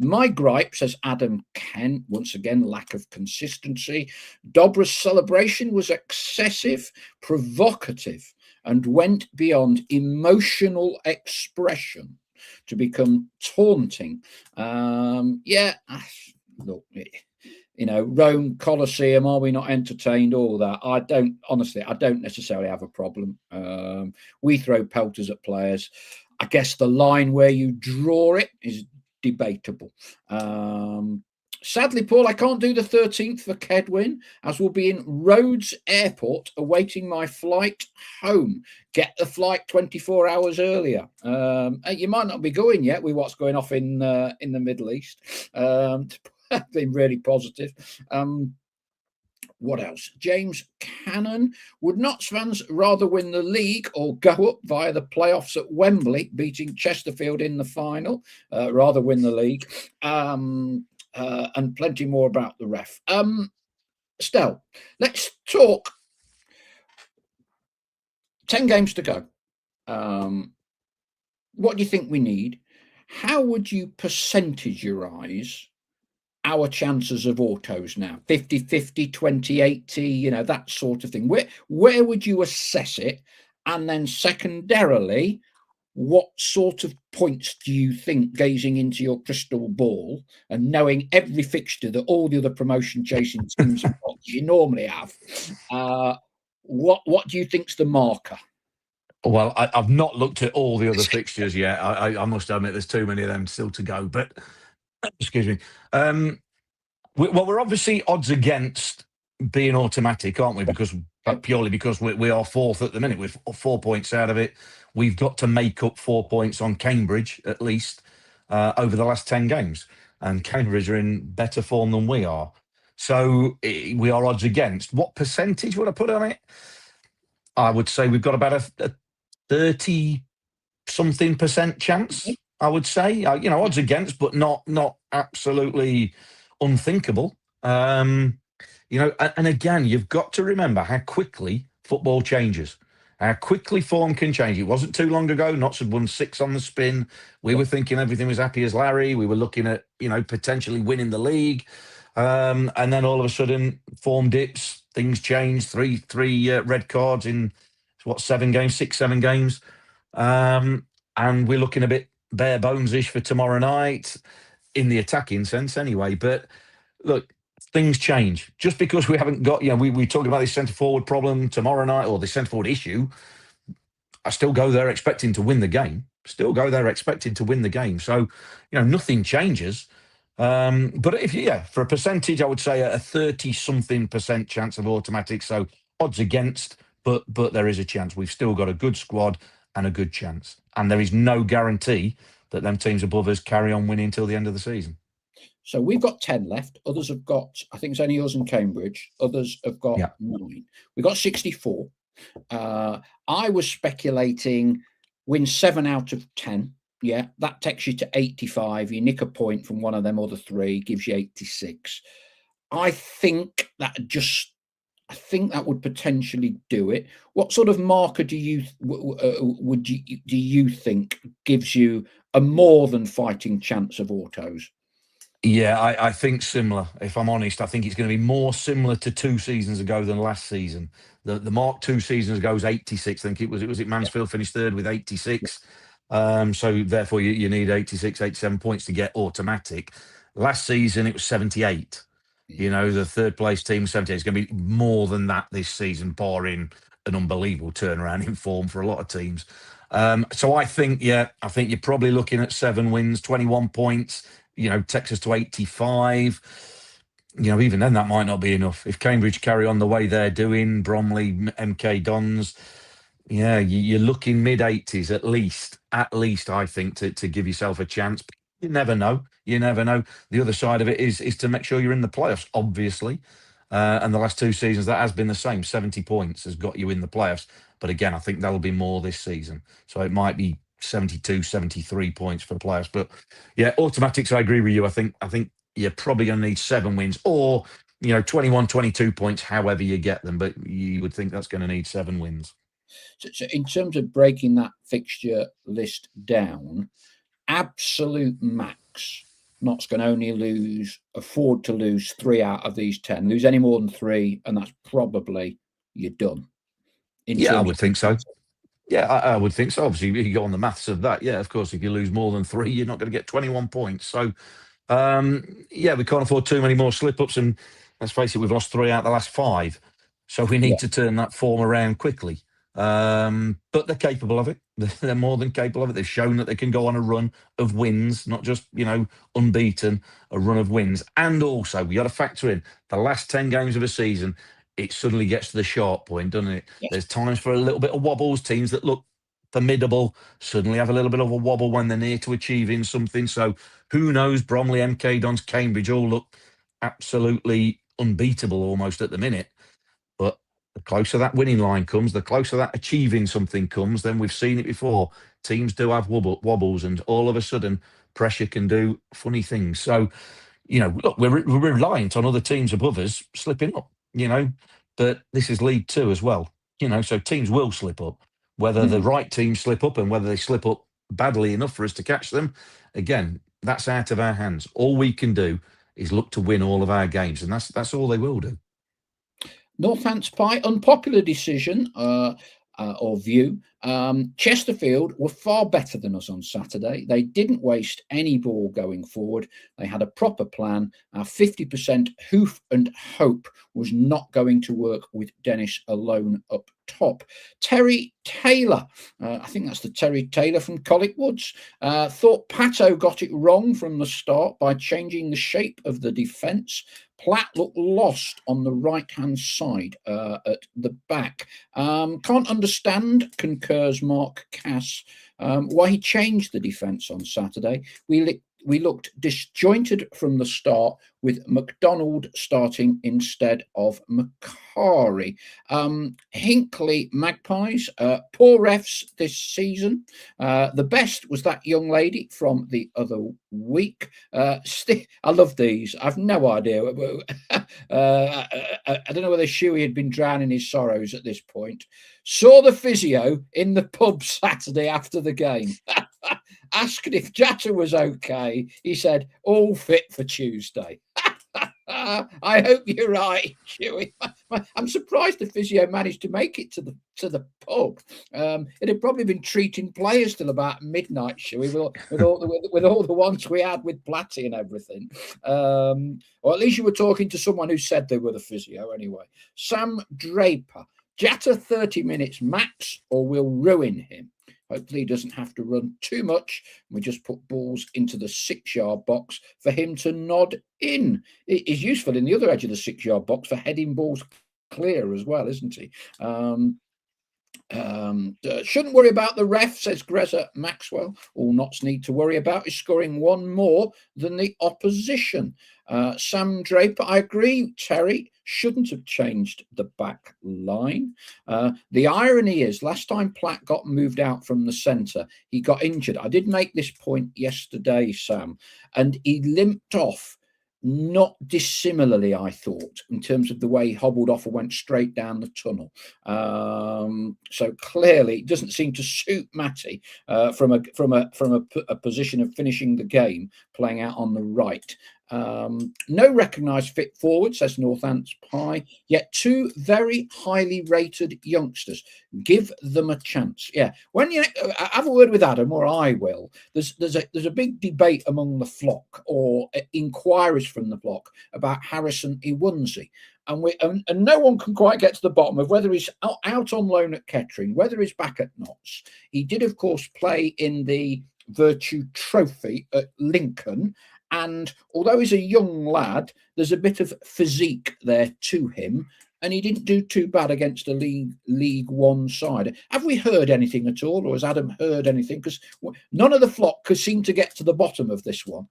My gripe, says Adam Kent, once again, lack of consistency. Dobra's celebration was excessive, provocative, and went beyond emotional expression to become taunting. Look, Rome Colosseum, are we not entertained? All that. I don't necessarily have a problem. We throw pelters at players. I guess the line where you draw it is debatable. Sadly, Paul, I can't do the 13th for Kedwin, as we'll be in Rhodes Airport awaiting my flight home. Get the flight 24 hours earlier. You might not be going yet with what's going off in the Middle East. Been really positive. What else? James Cannon. Would Notts fans rather win the league or go up via the playoffs at Wembley, beating Chesterfield in the final? Rather win the league. And plenty more about the ref. Stel, let's talk. 10 games to go. What do you think we need? How would you percentageise our chances of autos now? 50-50, 20-80, that sort of thing. Where would you assess it? And then secondarily, what sort of points do you think, gazing into your crystal ball and knowing every fixture that all the other promotion chasing teams have got, you normally have, what do you think's the marker? Well, I've not looked at all the other fixtures yet. I must admit there's too many of them still to go. But excuse me. We're obviously odds against being automatic, aren't we? Purely because we are fourth at the minute. We're 4 points out of it. We've got to make up 4 points on Cambridge at least over the last 10 games, and Cambridge are in better form than we are. So we are odds against. What percentage would I put on it? I would say we've got about a 30-something% chance. I would say, odds against, but not absolutely unthinkable. And again, you've got to remember how quickly football changes, how quickly form can change. It wasn't too long ago, Notts had won 6 on the spin. We were thinking everything was happy as Larry. We were looking at, potentially winning the league. And then all of a sudden, form dips, things change, three red cards in, 7 games, 6-7 games. And we're looking a bit bare bones-ish for tomorrow night, in the attacking sense anyway. But look, things change. Just because we haven't got, we talk about this centre-forward problem tomorrow night, or the centre-forward issue, I still go there expecting to win the game. So, nothing changes. But for a percentage, I would say a 30-something% chance of automatic. So odds against, but there is a chance. We've still got a good squad and a good chance. And there is no guarantee that them teams above us carry on winning until the end of the season. So we've got 10 left. Others have got, I think it's only us and Cambridge. Others have got 9. We've got 64. I was speculating win 7 out of 10. Yeah, that takes you to 85. You nick a point from one of them other 3, gives you 86. I think that would potentially do it. What sort of marker do you think gives you a more than fighting chance of autos? Yeah, I think similar. If I'm honest, I think it's going to be more similar to 2 seasons ago than last season. The mark 2 seasons ago was 86. I think it was Mansfield finished 3rd with 86. So therefore you need 86, 87 points to get automatic. Last season it was 78. The 3rd place team 78. It's going to be more than that this season, barring an unbelievable turnaround in form for a lot of teams. So I think you're probably looking at 7 wins, 21 points. Takes us to 85. Even then that might not be enough. If Cambridge carry on the way they're doing, Bromley, MK Dons, you're looking mid-80s at least, I think, to give yourself a chance. But you never know. The other side of it is to make sure you're in the playoffs, obviously. And the last 2 seasons, that has been the same. 70 points has got you in the playoffs. But again, I think that'll be more this season. So it might be 72, 73 points for the playoffs. But automatics, I agree with you. I think you're probably going to need 7 wins or, 21, 22 points, however you get them. But you would think that's going to need 7 wins. So in terms of breaking that fixture list down, absolute max, Notts can only afford to lose 3 out of these 10. Lose any more than 3, and that's probably you're done. I would think so. Yeah, I would think so. Obviously, you go on the maths of that. Yeah, of course, if you lose more than 3, you're not going to get 21 points. So Yeah, we can't afford too many more slip-ups, and let's face it, we've lost 3 out of the last 5, so we need to turn that form around quickly. But they're capable of it. They're more than capable of it. They've shown that they can go on a run of wins, not just, unbeaten, a run of wins. And also, we got to factor in the last 10 games of a season, it suddenly gets to the sharp point, doesn't it? Yes. There's times for a little bit of wobbles. Teams that look formidable suddenly have a little bit of a wobble when they're near to achieving something. So who knows? Bromley, MK Dons, Cambridge all look absolutely unbeatable almost at the minute. But the closer that winning line comes, the closer that achieving something comes, then we've seen it before. Teams do have wobbles, and all of a sudden, pressure can do funny things. So, look, we're reliant on other teams above us slipping up, but this is League Two as well, so teams will slip up. Whether the right teams slip up and whether they slip up badly enough for us to catch them, again, that's out of our hands. All we can do is look to win all of our games, and that's all they will do. Northants Pie, unpopular decision or view. Chesterfield were far better than us on Saturday. They didn't waste any ball going forward. They had a proper plan. Our 50% hoof and hope was not going to work with Dennis alone up top. Terry Taylor, I think that's the Terry Taylor from Collick Woods, thought Pato got it wrong from the start by changing the shape of the defence. Platt looked lost on the right-hand side at the back. Can't understand, concurs Mark Cass, why he changed the defence on Saturday. We looked disjointed from the start, with McDonald starting instead of Macari. Hinkley Magpies, poor refs this season. The best was that young lady from the other week. I love these. I've no idea. I don't know whether Shuey had been drowning his sorrows at this point. Saw the physio in the pub Saturday after the game. Asked if Jatta was okay. He said, all fit for Tuesday. I hope you're right, Shuey. I'm surprised the physio managed to make it to the pub. It had probably been treating players till about midnight, Shuey, with all the ones we had with Platty and everything. Or at least you were talking to someone who said they were the physio anyway. Sam Draper, Jatta 30 minutes max, or we'll ruin him. Hopefully he doesn't have to run too much. We just put balls into the 6-yard box for him to nod in. He's useful in the other edge of the 6-yard box for heading balls clear as well, isn't he? Shouldn't worry about the ref, says Greta Maxwell. All Notts need to worry about is scoring one more than the opposition. Sam Draper, I agree, Terry, shouldn't have changed the back line. The irony is, last time Platt got moved out from the centre, he got injured. I did make this point yesterday, Sam, and he limped off not dissimilarly, I thought, in terms of the way he hobbled off and went straight down the tunnel. So clearly it doesn't seem to suit Matty from a position of finishing the game, playing out on the right. No recognised fit forward, says Northants Pie, yet 2 very highly rated youngsters. Give them a chance. Yeah, when you have a word with Adam, or I will, there's a big debate among the flock, or inquiries from the flock, about Harrison Iwunzi. And no one can quite get to the bottom of whether he's out on loan at Kettering, whether he's back at Notts. He did, of course, play in the Virtue Trophy at Lincoln. And although he's a young lad, there's a bit of physique there to him. And he didn't do too bad against a League One side. Have we heard anything at all? Or has Adam heard anything? Because none of the flock could seem to get to the bottom of this one.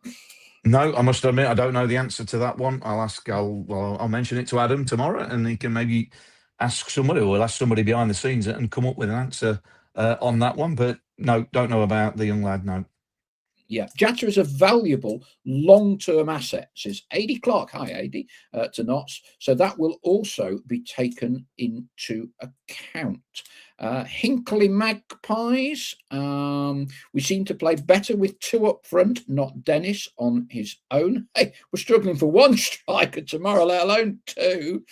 No, I must admit, I don't know the answer to that one. I'll mention it to Adam tomorrow, and he can maybe ask somebody, or ask somebody behind the scenes and come up with an answer on that one. But no, don't know about the young lad, no. Yeah, Jatta is a valuable long-term asset, says Adi Clark. Hi, Adi, to Notts. So that will also be taken into account. Hinkley Magpies. We seem to play better with 2 up front, not Dennis on his own. Hey, we're struggling for 1 striker tomorrow, let alone 2.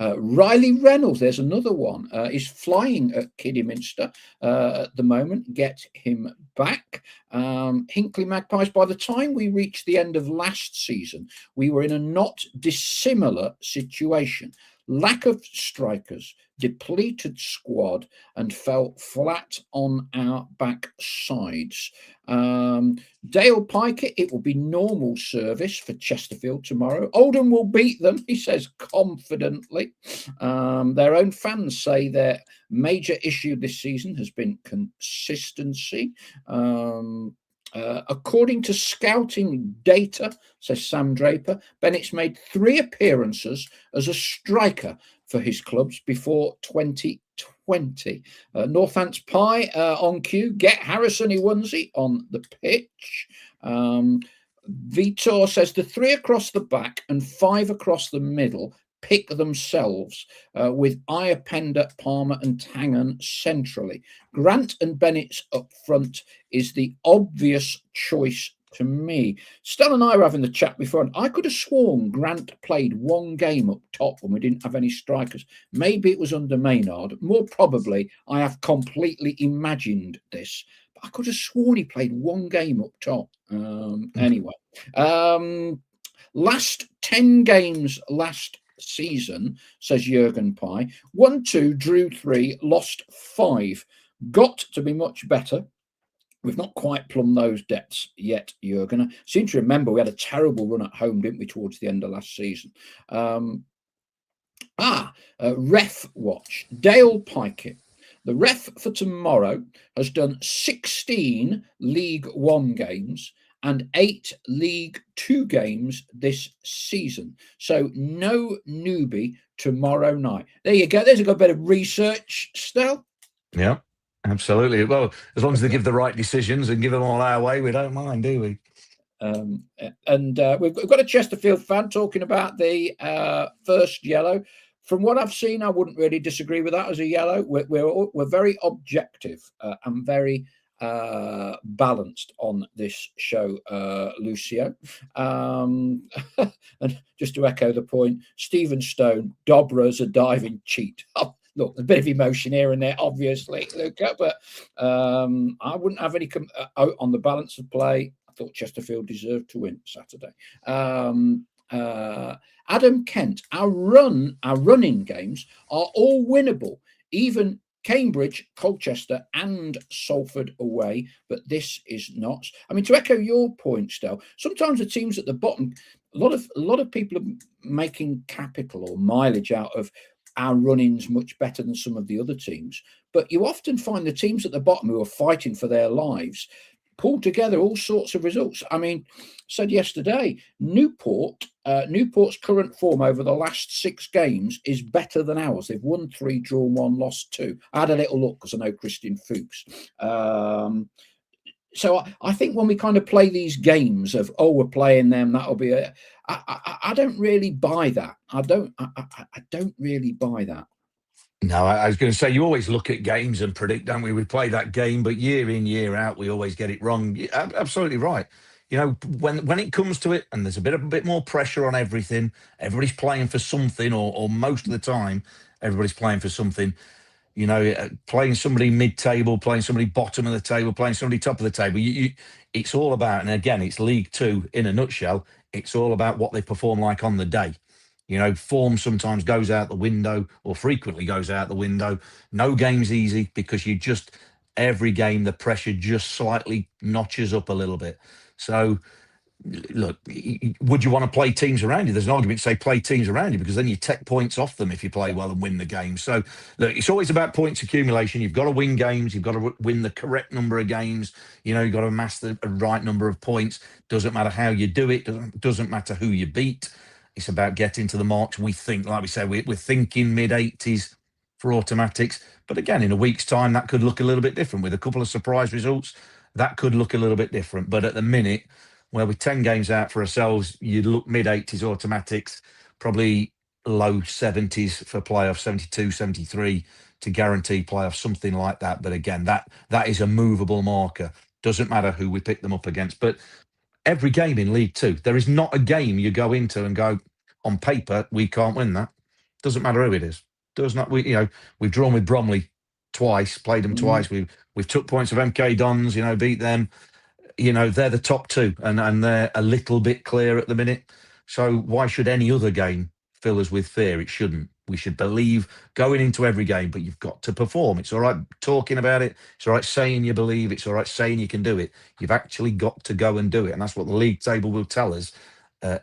Riley Reynolds, there's another one, is flying at Kidderminster at the moment. Get him back. Hinckley Magpies, by the time we reached the end of last season, we were in a not dissimilar situation. Lack of strikers, depleted squad, and fell flat on our back sides. Dale Piker, it will be normal service for Chesterfield tomorrow. Oldham will beat them, he says confidently. Their own fans say their major issue this season has been consistency. According to scouting data, says Sam Draper, Bennett's made 3 appearances as a striker for his clubs before 2020. Northants Pie on cue. Get Harrison Iwunzi on the pitch. Vitor says the 3 across the back and 5 across the middle pick themselves, with Iapenda, Palmer and Tangan centrally. Grant and Bennett's up front is the obvious choice to me. Stel and I were having the chat before, and I could have sworn Grant played 1 game up top when we didn't have any strikers. Maybe it was under Maynard. More probably, I have completely imagined this. But I could have sworn he played 1 game up top. Anyway, last 10 games last season, says Jurgen Pye. 1-2, drew 3, lost 5. Got to be much better. We've not quite plumbed those depths yet, Jurgen. I seem to remember we had a terrible run at home, didn't we, towards the end of last season? Ref watch. Dale Pikett. The ref for tomorrow has done 16 League One games and 8 League Two games this season. So no newbie tomorrow night. There you go. There's a good bit of research, Stel. Yeah, absolutely. Well, as long as they give the right decisions and give them all our way, we don't mind, do we? We've got a Chesterfield fan talking about the first yellow. From what I've seen, I wouldn't really disagree with that as a yellow. We're very objective and very balanced on this show, Lucio. And just to echo the point, Stephen Stone, Dobra's a diving cheat. Oh, look, a bit of emotion here and there, obviously, Luca, but I wouldn't have any out on the balance of play. I thought Chesterfield deserved to win Saturday. Adam Kent, our running games are all winnable, even Cambridge, Colchester and Salford away, but this is not. I mean, to echo your point, Stel, sometimes the teams at the bottom, a lot of people are making capital or mileage out of our runnings much better than some of the other teams. But you often find the teams at the bottom who are fighting for their lives pull together all sorts of results. I mean, said yesterday, Newport's current form over the last 6 games is better than ours. They've won 3, drawn 1, lost 2. I had a little look because I know Christian Fuchs. So I think when we kind of play these games of, we're playing them, that'll be I don't really buy that. I don't really buy that. No, I was going to say, you always look at games and predict, don't we? We play that game, but year in, year out, we always get it wrong. You're absolutely right. You know, when it comes to it, and there's a bit more pressure on everything, everybody's playing for something, or most of the time, everybody's playing for something. You know, playing somebody mid-table, playing somebody bottom of the table, playing somebody top of the table. It's all about, and again, it's League Two in a nutshell. It's all about what they perform like on the day. You know, form sometimes goes out the window, or frequently goes out the window. No game's easy because every game, the pressure just slightly notches up a little bit. So, look, would you want to play teams around you? There's an argument to say play teams around you, because then you take points off them if you play well and win the game. So, look, it's always about points accumulation. You've got to win games. You've got to win the correct number of games. You know, you've got to amass the right number of points. Doesn't matter how you do it. Doesn't matter who you beat. It's about getting to the marks. We think, like we say, we're thinking mid-80s for automatics. But again, in a week's time, that could look a little bit different. With a couple of surprise results, that could look a little bit different. But at the minute, where we're 10 games out for ourselves, you'd look mid-80s automatics, probably low 70s for playoff, 72, 73 to guarantee playoff, something like that. But again, that is a movable marker. Doesn't matter who we pick them up against. But every game in League Two, there is not a game you go into and go, on paper, we can't win that. Doesn't matter who it is. Does not. We've drawn with Bromley twice, played them twice. We've took points of MK Dons. Beat them. They're the top two, and they're a little bit clear at the minute. So why should any other game fill us with fear? It shouldn't. We should believe going into every game, but you've got to perform. It's all right talking about it. It's all right saying you believe. It's all right saying you can do it. You've actually got to go and do it. And that's what the league table will tell us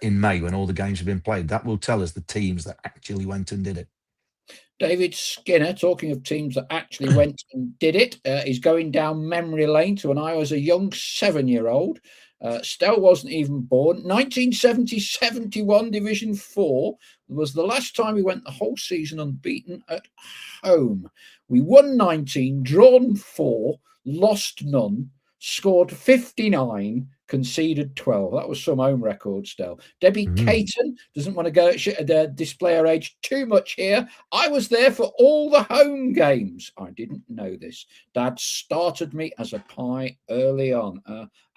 in May when all the games have been played. That will tell us the teams that actually went and did it. David Skinner, talking of teams that actually went and did it, is going down memory lane to when I was a young 7-year-old. Stell wasn't even born. 1970-71 Division 4 was the last time we went the whole season unbeaten at home. We won 19, drawn 4, lost none, scored 59, conceded 12. That was some home record, Stell. Debbie Caton doesn't want to go display her age too much here. I was there for all the home games. I didn't know this. Dad started me as a pie early on,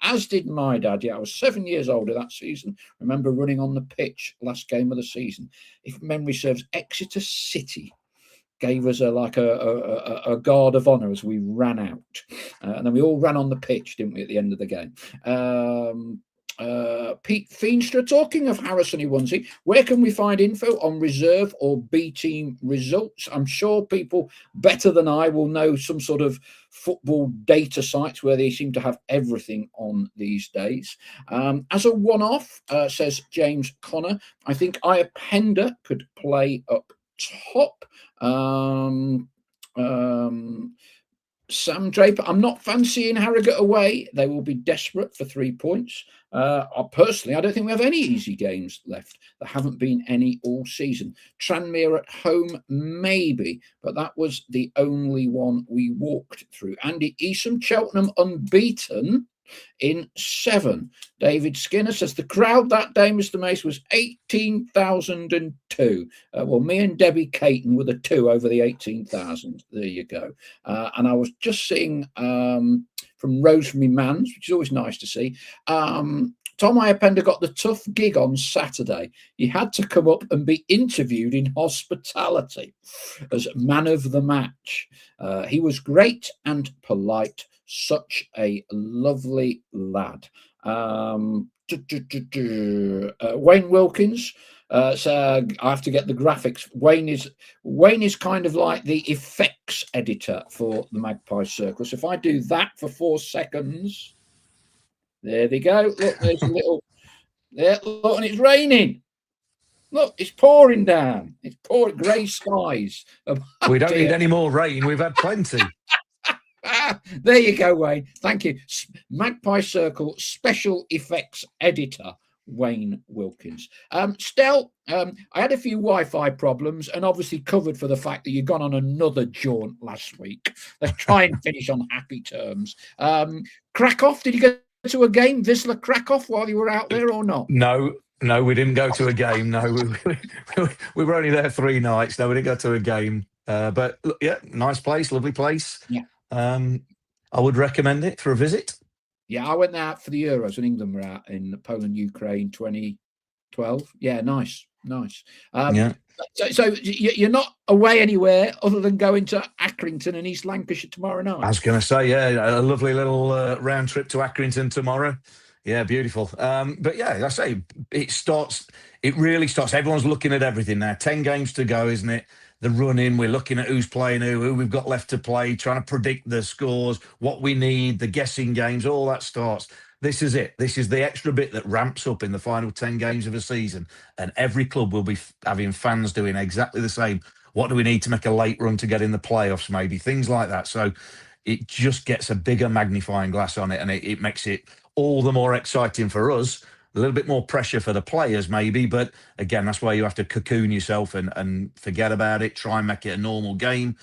as did my dad. Yeah, I was 7 years older that season. Remember running on the pitch last game of the season. If memory serves, Exeter City gave us a guard of honour as we ran out. And then we all ran on the pitch, didn't we, at the end of the game? Pete Feenstra, talking of Harrison Iwanzi, where can we find info on reserve or B team results? I'm sure people better than I will know some sort of football data sites where they seem to have everything on these days. As a one-off, says James Connor, I think Iapenda could play up top. Sam Draper, I'm not fancying Harrogate away. They will be desperate for 3 points. Personally, I don't think we have any easy games left. There haven't been any all season. Tranmere at home, maybe, but that was the only one we walked through. Andy Eastham, Cheltenham unbeaten in 7. David Skinner says the crowd that day, Mr. Mace, was 18,002. Well, me and Debbie Caton were the 2 over the 18,000. There you go. And I was just seeing from Rosemary Mans, which is always nice to see. Tom Iapenda got the tough gig on Saturday. He had to come up and be interviewed in hospitality as man of the match. He was great and polite. Such a lovely lad. Wayne Wilkins. So I have to get the graphics. Wayne is kind of like the effects editor for the Magpie Circle. So if I do that for 4 seconds, there they go. Look, there's a little. There, look, and it's raining. Look, it's pouring down. It's pouring grey skies. We don't need any more rain. We've had plenty. There you go, Wayne. Thank you. Magpie Circle special effects editor, Wayne Wilkins. Stell, I had a few Wi-Fi problems and obviously covered for the fact that you've gone on another jaunt last week. Let's try and finish on happy terms. Krakow, did you go to a game, Wisla Krakow, while you were out there or not? No, we didn't go to a game. No, we were only there 3 nights. No, we didn't go to a game. But yeah, nice place, lovely place. Yeah. I would recommend it for a visit. Yeah, I went there for the Euros when England were out in Poland, Ukraine, 2012. Yeah, nice. Yeah. So you're not away anywhere other than going to Accrington and East Lancashire tomorrow night? I was going to say, yeah, a lovely little round trip to Accrington tomorrow. Yeah, beautiful. But yeah, I say it really starts. Everyone's looking at everything now. 10 games to go, isn't it? The run-in, we're looking at who's playing who we've got left to play, trying to predict the scores, what we need, the guessing games, all that starts. This is it. This is the extra bit that ramps up in the final 10 games of a season. And every club will be having fans doing exactly the same. What do we need to make a late run to get in the playoffs, maybe? Things like that. So it just gets a bigger magnifying glass on it, and it makes it all the more exciting for us. A little bit more pressure for the players, maybe, but again, that's why you have to cocoon yourself and forget about it. Try and make it a normal game,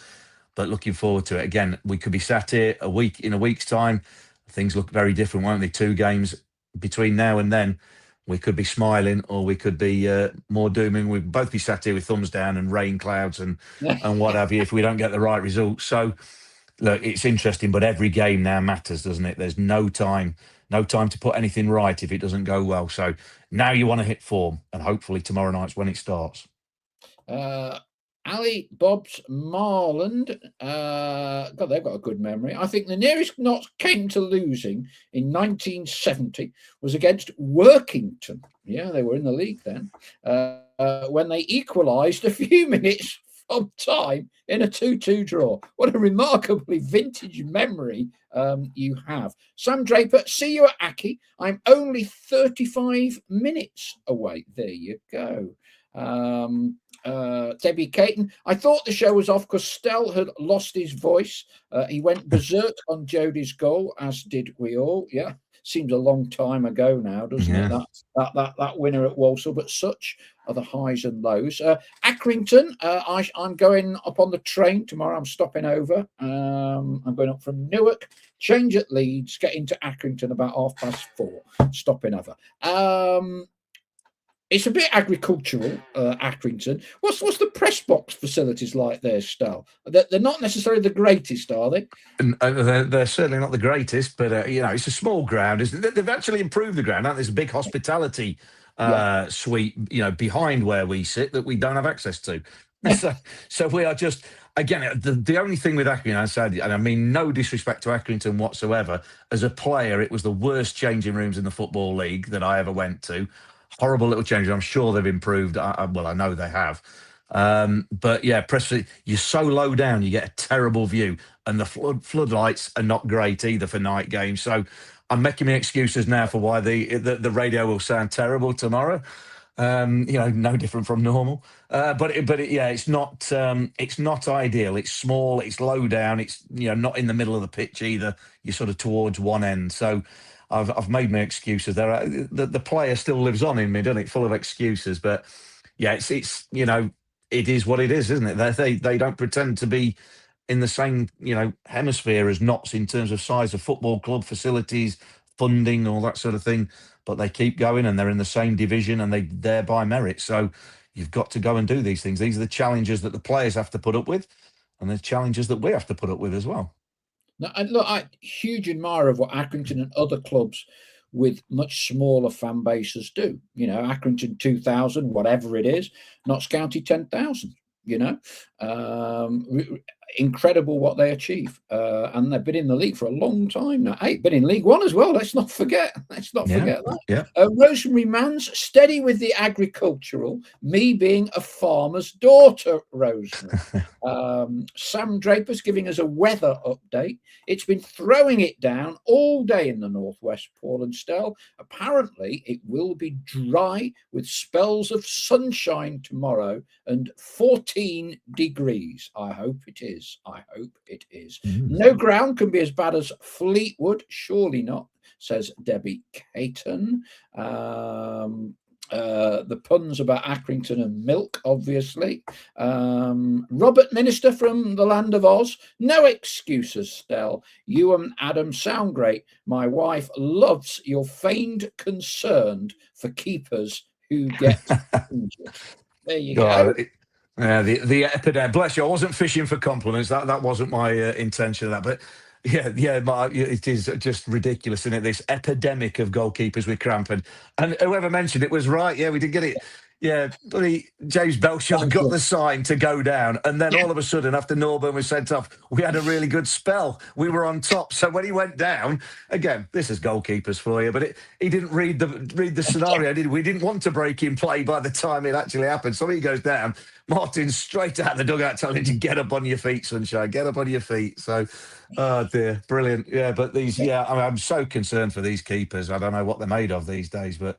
but looking forward to it. Again, we could be sat here in a week's time. Things look very different, won't they? 2 games between now and then. We could be smiling, or we could be more dooming. We'd both be sat here with thumbs down and rain clouds and what have you if we don't get the right results. So, look, it's interesting, but every game now matters, doesn't it? There's no time to put anything right if it doesn't go well. So now you want to hit form, and hopefully tomorrow night's when it starts. Ali Bob's Marland. God, they've got a good memory. I think the nearest Notts came to losing in 1970 was against Workington. Yeah, they were in the league then. When they equalised a few minutes from time in a 2-2 draw. What a remarkably vintage memory you have. Sam Draper, see you at Accy. I'm only 35 minutes away. There you go. Debbie Caton, I thought the show was off because Stell had lost his voice. He went berserk on Jodie's goal, as did we all. Yeah, seems a long time ago now, doesn't it? That winner at Walsall, but such are the highs and lows. Accrington, I'm going up on the train tomorrow. I'm stopping over. I'm going up from Newark, change at Leeds, get into Accrington about 4:30, stopping over. It's a bit agricultural, Accrington. What's the press box facilities like there, Stal? They're not necessarily the greatest, are they? They're certainly not the greatest, but it's a small ground. They've actually improved the ground. There's a big hospitality suite, behind where we sit that we don't have access to. So we are just, again, the only thing with Accrington, I said, and I mean no disrespect to Accrington whatsoever, as a player, it was the worst changing rooms in the Football League that I ever went to. Horrible little changes. I'm sure they've improved. I know they have. But yeah, you're so low down, you get a terrible view, and the floodlights are not great either for night games. So I'm making me excuses now for why the radio will sound terrible tomorrow. No different from normal. It's not ideal. It's small. It's low down. It's not in the middle of the pitch either. You're sort of towards one end. So I've made my excuses there. The player still lives on in me, doesn't it? Full of excuses, but yeah, it's it is what it is, isn't it? They don't pretend to be in the same hemisphere as Notts in terms of size of football club, facilities, funding, all that sort of thing. But they keep going, and they're in the same division, and they thereby merit. So you've got to go and do these things. These are the challenges that the players have to put up with, and the challenges that we have to put up with as well. Now, I'm huge admirer of what Accrington and other clubs with much smaller fan bases do. Accrington 2,000, whatever it is, Notts County 10,000. Incredible what they achieve, and they've been in the league for a long time now. Hey, been in League One as well. Let's not forget that. Yeah. Rosemary Mans, steady with the agricultural. Me being a farmer's daughter, Rosemary. Sam Draper's giving us a weather update. It's been throwing it down all day in the northwest, Paul and Stell. Apparently, it will be dry with spells of sunshine tomorrow and 14 degrees. I hope it is. No ground can be as bad as Fleetwood. Surely not, says Debbie Caton. The puns about Accrington and milk, obviously. Robert Minister from the land of Oz. No excuses, Stell. You and Adam sound great. My wife loves your feigned concern for keepers who get injured. There you go. The epidemic. Bless you. I wasn't fishing for compliments. That wasn't my intention of that. But it is just ridiculous, isn't it? This epidemic of goalkeepers with cramp, and whoever mentioned it was right. Yeah, we did get it. Yeah, bloody James Belshot got the sign to go down, and then all of a sudden, after Norburn was sent off, we had a really good spell. We were on top. So when he went down, again, this is goalkeepers for you, but he didn't read the scenario, did he? We didn't want to break in play by the time it actually happened. So he goes down. Martin straight out the dugout telling him to get up on your feet, Sunshine, get up on your feet. So, oh dear, brilliant. Yeah, but I'm so concerned for these keepers. I don't know what they're made of these days, but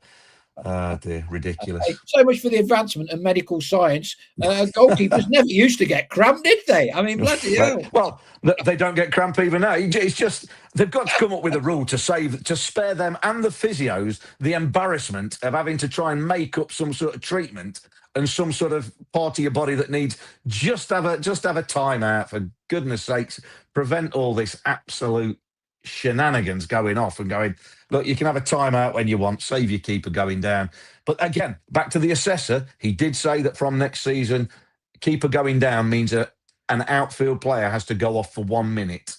dear, ridiculous. So much for the advancement of medical science. Goalkeepers never used to get cramp, did they? I mean, bloody hell. Well, they don't get cramp even now. It's just they've got to come up with a rule to spare them and the physios the embarrassment of having to try and make up some sort of treatment and some sort of part of your body that needs just have a timeout, for goodness sakes. Prevent all this absolute shenanigans going off and going, look, you can have a timeout when you want, save your keeper going down. But again, back to the assessor, he did say that from next season, keeper going down means an outfield player has to go off for 1 minute.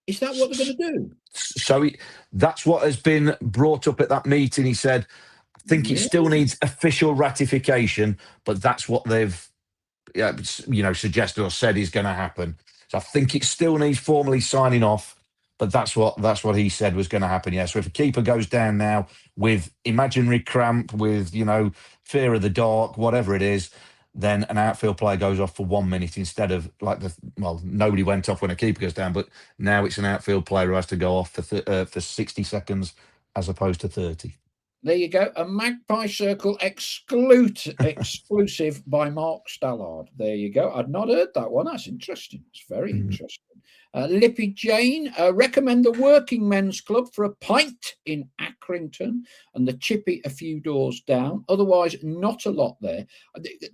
Is that what they're going to do? So that's what has been brought up at that meeting. He said, I think it still needs official ratification, but that's what they've suggested or said is going to happen. So I think it still needs formally signing off, but that's what he said was going to happen. Yeah. So if a keeper goes down now with imaginary cramp, with fear of the dark, whatever it is, then an outfield player goes off for 1 minute instead of nobody went off when a keeper goes down, but now it's an outfield player who has to go off for 60 seconds as opposed to 30. There you go. A Magpie Circle exclusive by Mark Stallard. There you go. I'd not heard that one. That's interesting. It's very interesting. Lippy Jane, recommend the Working Men's Club for a pint in Accrington and the Chippy a few doors down. Otherwise, not a lot there.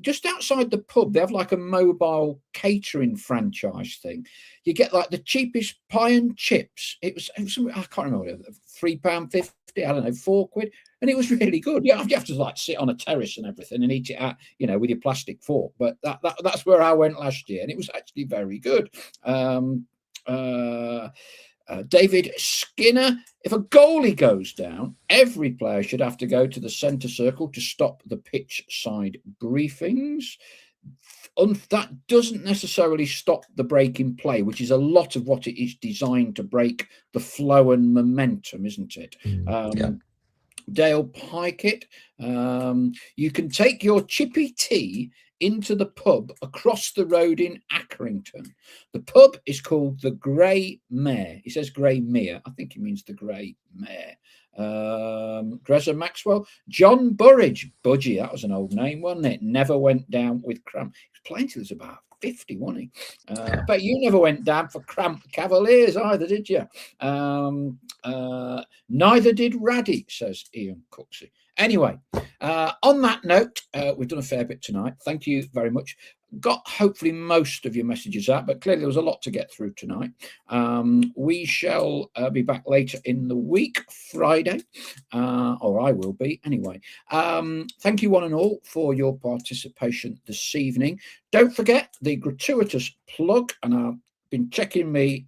Just outside the pub, they have like a mobile catering franchise thing. You get like the cheapest pie and chips. It was I can't remember, £3.50, I don't know, £4. And it was really good. You have to like sit on a terrace and everything and eat it out, with your plastic fork. But that's where I went last year, and it was actually very good. David Skinner, if a goalie goes down, every player should have to go to the centre circle to stop the pitch side briefings. That doesn't necessarily stop the break in play, which is a lot of what it is designed to break the flow and momentum, isn't it? Yeah. Dale Pikett, you can take your chippy tea into the pub across the road in Accrington. The pub is called the Grey Mare. He says Grey Mere. I think he means the Grey Mare. Greza Maxwell, John Burridge, Budgie, that was an old name, wasn't it? Never went down with cramp. He was playing till he was about 50, wasn't he? But you never went down for cramp Cavaliers either, did you? Neither did Raddy, says Ian Cooksey. Anyway, on that note, we've done a fair bit tonight. Thank you very much. Got hopefully most of your messages out, but clearly there was a lot to get through tonight. We shall be back later in the week, Friday, or I will be anyway. Thank you one and all for your participation this evening. Don't forget the gratuitous plug, and I've been checking my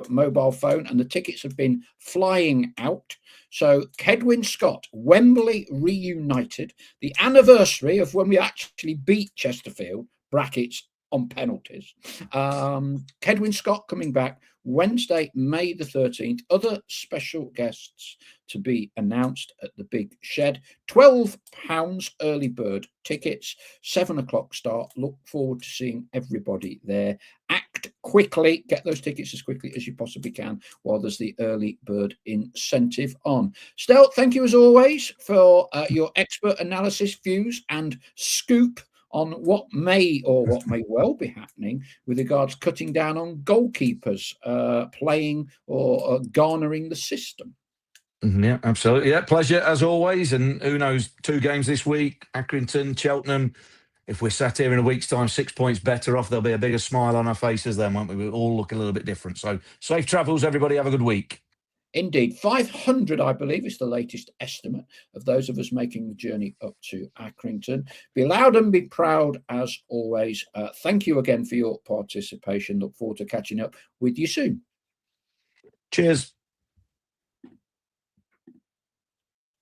mobile phone, and the tickets have been flying out. So Kedwin Scott, Wembley Reunited, the anniversary of when we actually beat Chesterfield, brackets on penalties. Kedwin Scott coming back Wednesday, May the 13th. Other special guests to be announced at the Big Shed. £12 early bird tickets, 7 o'clock start. Look forward to seeing everybody there. Act quickly, get those tickets as quickly as you possibly can while there's the early bird incentive on. Stel, thank you as always for your expert analysis, views and scoop on what may well be happening with regards to cutting down on goalkeepers playing or garnering the system. Yeah, absolutely. Yeah, pleasure as always. And who knows, 2 games this week, Accrington, Cheltenham. If we're sat here in a week's time, 6 points better off, there'll be a bigger smile on our faces then, won't we? We'll all look a little bit different. So safe travels, everybody. Have a good week. Indeed. 500, I believe, is the latest estimate of those of us making the journey up to Accrington. Be loud and be proud, as always. Thank you again for your participation. Look forward to catching up with you soon. Cheers.